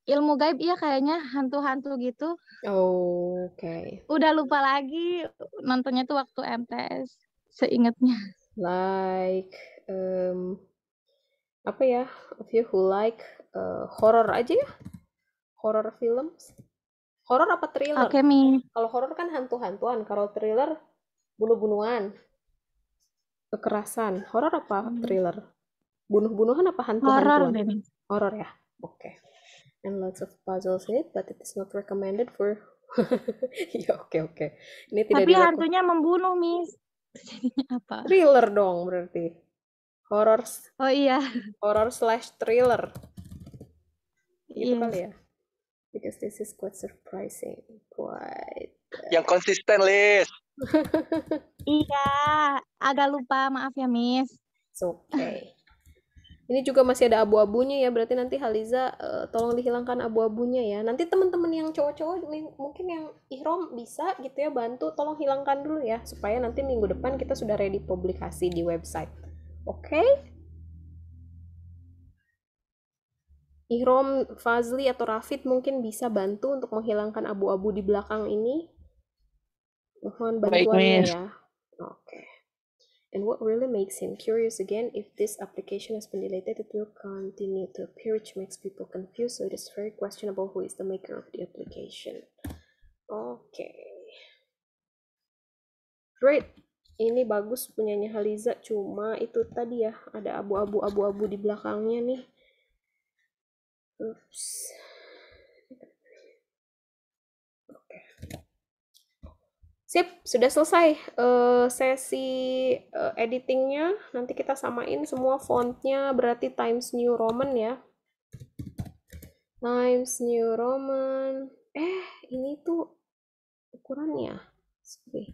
ilmu gaib, iya kayaknya hantu-hantu gitu. Oh, oke. Udah lupa lagi, nontonnya tuh waktu MTS seingatnya. Like of you who like horror aja ya? Horror films? Horror apa thriller? Oke, Mi. Kalau horror kan hantu-hantuan, kalau thriller bunuh-bunuhan, kekerasan. Horror apa thriller? Bunuh-bunuhan apa hantu-hantuan? Horor deh. Horror ya? Oke. And lots of puzzles in it, but it is not recommended for. Ya, oke. Ini tidak Tapi hantunya membunuh, Miss. Jadinya apa? Thriller dong berarti. Horror. Oh iya. Horror / thriller. Gitu Yes. kali ya. Because this is quite surprising. Yang konsisten, Lis. Iya, agak lupa, maaf ya, Miss. It's okay. Ini juga masih ada abu-abunya ya, berarti nanti Haliza tolong dihilangkan abu-abunya ya. Nanti teman-teman yang cowok-cowok mungkin yang ihrom bisa gitu ya, bantu tolong hilangkan dulu ya, supaya nanti minggu depan kita sudah ready publikasi di website. Oke? Ihrom, Fazli atau Rafid mungkin bisa bantu untuk menghilangkan abu-abu di belakang ini. Mohon bantuannya ya. Oke. And what really makes him curious again, if this application has been deleted, it will continue to appear, which makes people confused, so it is very questionable who is the maker of the application. Oke. Great. Ini bagus punyanya Haliza, cuma itu tadi ya, ada abu-abu di belakangnya nih. Oops. Oke. Sip, sudah selesai sesi editingnya. Nanti kita samain semua fontnya, berarti Times New Roman ya. Times New Roman. Ini tuh ukurannya. Sorry.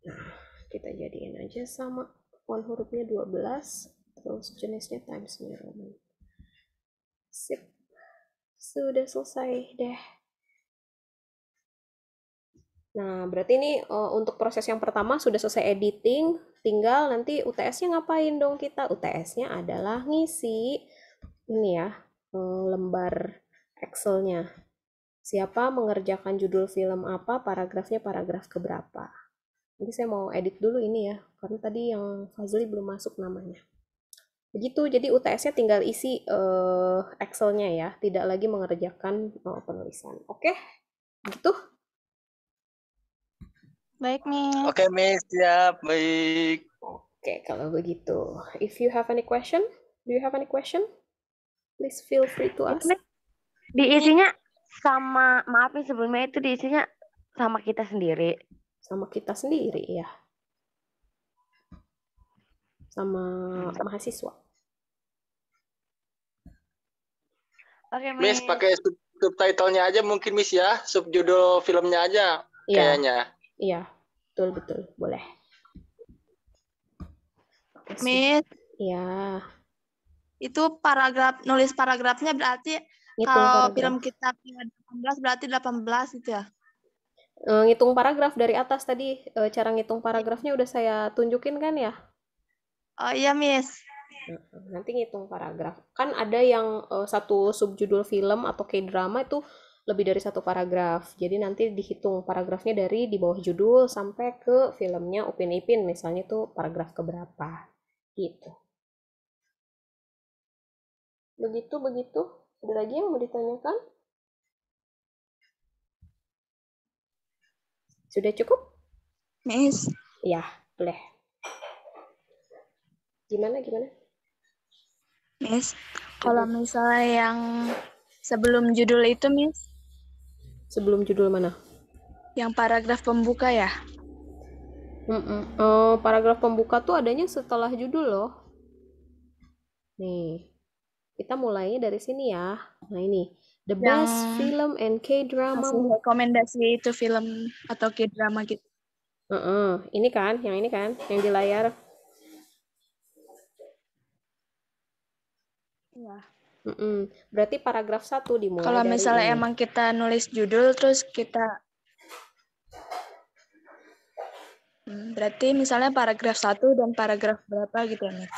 Nah, kita jadiin aja sama font hurufnya 12, terus jenisnya Times New Roman. Sip. Sudah selesai deh. Nah, berarti ini untuk proses yang pertama sudah selesai editing, tinggal nanti UTS-nya ngapain dong kita? UTS-nya adalah ngisi ini ya, lembar Excel-nya. Siapa mengerjakan judul film apa, paragrafnya paragraf keberapa. Nanti saya mau edit dulu ini ya, karena tadi yang Fazli belum masuk namanya. Begitu, jadi UTS-nya tinggal isi Excel-nya ya, tidak lagi mengerjakan penulisan. Oke, gitu. Baik, Miss. Oke, Miss, siap. Baik. Oke, kalau begitu. If you have any question, do you have any question? Please feel free to ask. Diisinya sama, maaf nih sebelumnya itu diisinya sama kita sendiri. Sama kita sendiri ya. Sama mahasiswa. Oke, Miss, pakai subtitlenya aja mungkin, Miss ya. Subjudul filmnya aja kayaknya. Iya, betul. Boleh. Miss, Iya. itu nulis paragrafnya berarti Ngitung kalau paragraf. film kita punya 18 berarti 18 gitu ya? Ngitung paragraf dari atas tadi. Cara ngitung paragrafnya udah saya tunjukin kan ya? Oh iya, Miss. Nanti ngitung paragraf. Kan ada yang satu subjudul film atau K-drama itu lebih dari satu paragraf. Jadi nanti dihitung paragrafnya dari di bawah judul sampai ke filmnya Upin Ipin. Misalnya itu paragraf keberapa. Gitu. Begitu. Ada lagi yang mau ditanyakan? Sudah cukup? Miss, Ya, boleh. Gimana? Miss, kalau misalnya yang sebelum judul itu, Miss, Sebelum judul mana? yang paragraf pembuka ya? Paragraf pembuka tuh adanya setelah judul loh. Nih, kita mulainya dari sini ya. Nah ini, the best film and K-drama. Masih rekomendasi itu film atau K-drama gitu. Ini kan, yang di layar. Iya. Berarti paragraf 1 dimulai Kalau dari misalnya ini. emang kita nulis judul terus kita berarti misalnya paragraf 1 dan paragraf berapa gitu ya, Miss?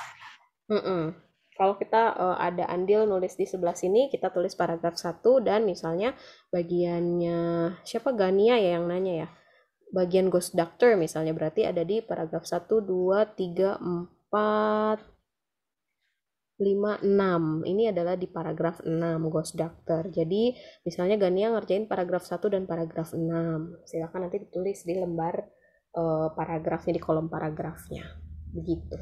Kalau kita ada andil nulis di sebelah sini, kita tulis paragraf 1 dan misalnya bagiannya siapa Gania ya yang nanya ya. Bagian Ghost Doctor misalnya berarti ada di paragraf 1, 2, 3, 4, 5, 6. Ini adalah di paragraf 6 Ghost Doctor. Jadi misalnya Gania ngerjain paragraf 1 dan paragraf 6. Silakan nanti ditulis di lembar paragrafnya, di kolom paragrafnya. Begitu.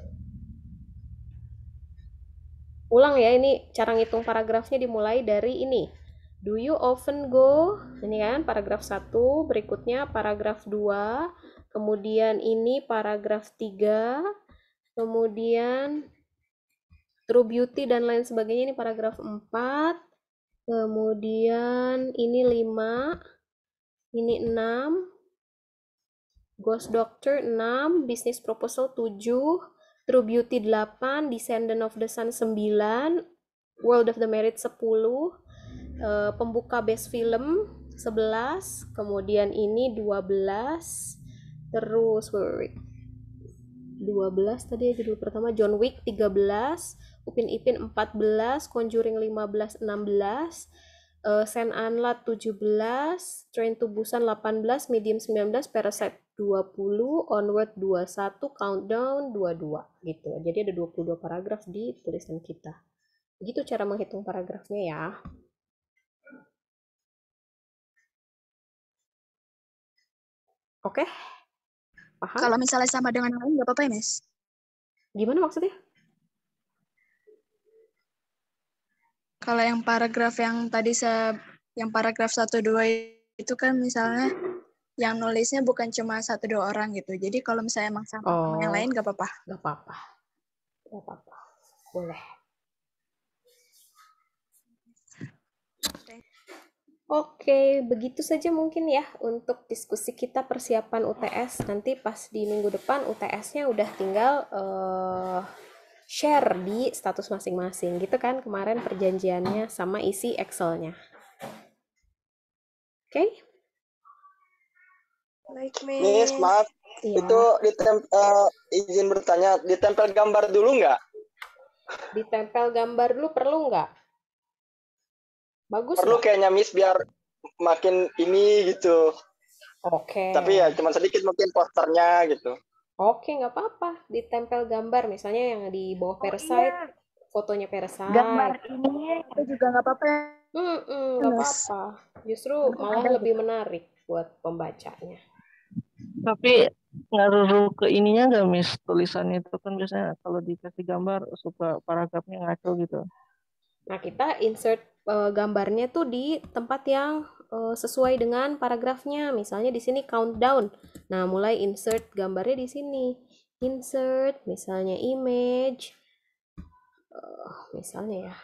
Ulang ya, ini cara ngitung paragrafnya dimulai dari ini. Do you often go? Ini kan paragraf 1, berikutnya paragraf 2, kemudian ini paragraf 3, kemudian True Beauty dan lain sebagainya ini paragraf 4, kemudian ini 5, ini 6, Ghost Doctor 6, Business Proposal 7, True Beauty 8, Descendant of the Sun 9, World of the Merit 10, pembuka Best Film 11, kemudian ini 12, terus 12 tadi ya judul pertama, John Wick 13, Upin Ipin 14, Conjuring 15, 16, Saint Anlat 17, Train to Busan 18, Medium 19, Parasite 20, Onward 21, Countdown 22 gitu. Jadi ada 22 paragraf di tulisan kita. Begitu cara menghitung paragrafnya ya. Oke? Paham? Kalau misalnya sama dengan yang lain nggak apa-apa ya, Miss? Gimana maksudnya? Kalau yang paragraf yang tadi yang paragraf 1, 2 itu kan misalnya yang nulisnya bukan cuma 1, 2 orang gitu. Jadi kalau misalnya emang sama yang lain nggak apa-apa? Nggak apa-apa. Boleh. Oke, begitu saja mungkin ya untuk diskusi kita persiapan UTS. Nanti pas di minggu depan UTS-nya udah tinggal share di status masing-masing gitu kan kemarin perjanjiannya sama isi Excel-nya. Oke? Baik, Miss, maaf. Iya. Itu izin bertanya, ditempel gambar dulu nggak? Ditempel gambar dulu perlu nggak? Bagus Perlu nggak? kayaknya Miss biar makin ini gitu. Oke. Tapi ya cuma sedikit mungkin posternya gitu. Oke, nggak apa-apa. Ditempel gambar, misalnya yang di bawah Parasite, fotonya Parasite. Gambar ini Itu juga nggak apa-apa. Nggak apa-apa. Justru malah lebih menarik buat pembacanya. Tapi ngaruh ke ininya nggak, Miss? Tulisannya itu kan biasanya kalau dikasih gambar suka paragrafnya ngaco gitu. Nah, kita insert gambarnya tuh di tempat yang sesuai dengan paragrafnya. Misalnya di sini countdown. Nah, mulai insert gambarnya di sini. Insert, misalnya image. Misalnya ya.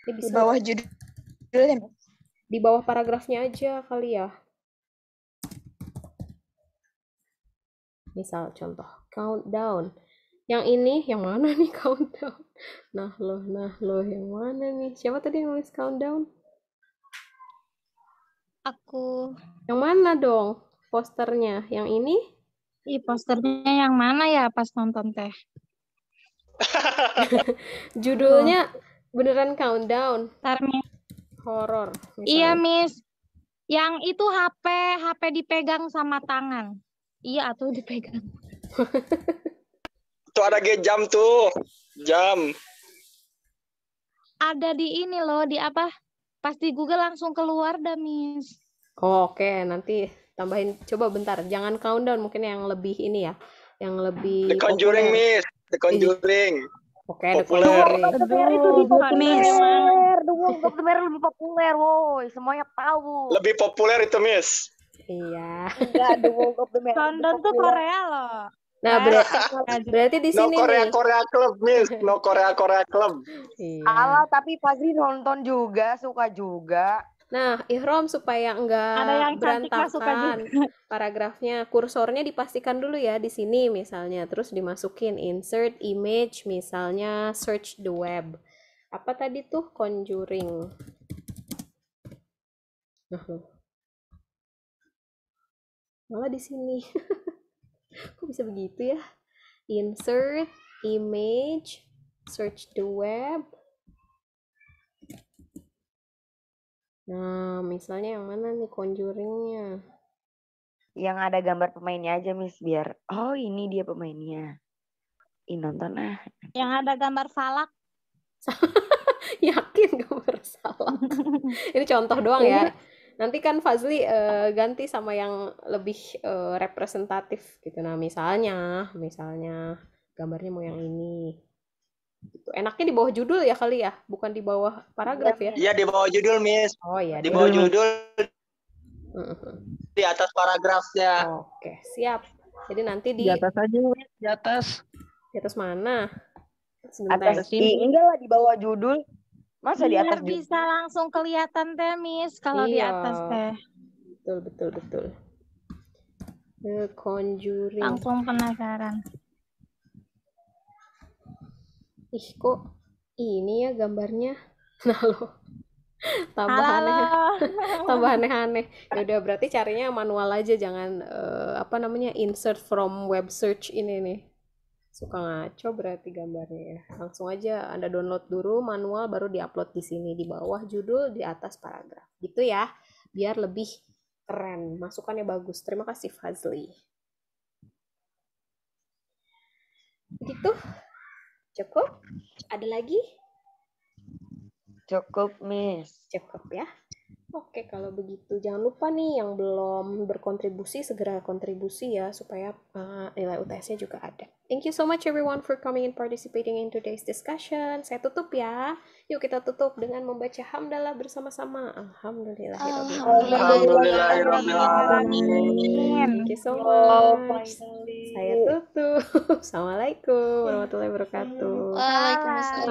Ini Di bisa bawah judulnya. di bawah paragrafnya aja kali ya. Misal contoh countdown. Yang ini yang mana nih countdown? Nah loh yang mana nih? Siapa tadi yang nulis countdown? Aku. Yang mana dong posternya? Yang ini? Ih, posternya yang mana ya pas nonton teh? Judulnya beneran countdown. Miss. Horor. Iya, Miss. Yang itu HP dipegang sama tangan. Iya, atuh dipegang. Tuh ada jam tuh. Jam. Ada di ini loh, di apa? Pas di Google langsung keluar dah, Miss. Oh, oke, nanti tambahin. Coba bentar, jangan countdown, mungkin yang lebih ini ya. Yang lebih The Conjuring, populer. Miss. The Conjuring. Oke, The Populer. Conjuring. The Bear itu lebih Miss. populer. The Wolf of the Bear lebih populer, woi. Semuanya tahu. Lebih populer itu, Miss. Iya. Enggak, The Wolf of the Bear. Countdown tuh Korea loh. Nah, berarti di No sini Korea nih. Korea Club, Miss. No Korea Korea Club. Iya. Alah, tapi Fazli nonton juga, suka juga. Nah, Ihrom supaya Ada enggak yang cantik mah suka berantakan paragrafnya, kursornya dipastikan dulu ya di sini misalnya, terus dimasukin insert image, misalnya search the web. Apa tadi tuh Conjuring? Nah, malah di sini. Kok bisa begitu ya? Insert image, search the web. Nah, misalnya yang mana nih Conjuring-nya? Yang ada gambar pemainnya aja, Miss, biar oh ini dia pemainnya. Ih, nonton ah. Yang ada gambar falak. Yakin gambar salah. Ini contoh doang ya. Nanti kan Fazli ganti sama yang lebih representatif gitu. Nah, misalnya gambarnya mau yang ini. Gitu. Enaknya di bawah judul ya kali ya, bukan di bawah paragraf ya. Iya, di bawah judul, Miss. Oh iya, Di bawah judul, Mhm. di atas paragrafnya. Oke, siap. Jadi nanti Di atas aja, Miss. Di atas. Di atas mana? Sebentar. Atas enggak lah di bawah judul. Masa di atas Biar bisa langsung kelihatan teh, Miss, kalau di Iya. atas teh. Betul. The Conjuring. Langsung penasaran. Ih, kok ini ya gambarnya? Nah, lo. Tambah Halo. aneh. Tambah aneh-aneh. Ya udah berarti carinya manual aja, jangan insert from web search ini nih. Suka ngaco berarti gambarnya ya. Langsung aja Anda download dulu manual baru diupload di sini di bawah judul, di atas paragraf. Gitu ya. Biar lebih keren. Masukannya bagus. Terima kasih Fazli. Begitu? Cukup? Ada lagi? Cukup, Miss. Cukup ya. Oke, kalau begitu jangan lupa nih yang belum berkontribusi segera kontribusi ya supaya nilai UTS-nya juga ada. Thank you so much everyone for coming and participating in today's discussion. Saya tutup ya. Yuk kita tutup dengan membaca hamdalah bersama-sama. Alhamdulillahirrahmanirrahim. Thank you so much. Saya tutup. Assalamualaikum warahmatullahi wabarakatuh. Waalaikumsalam.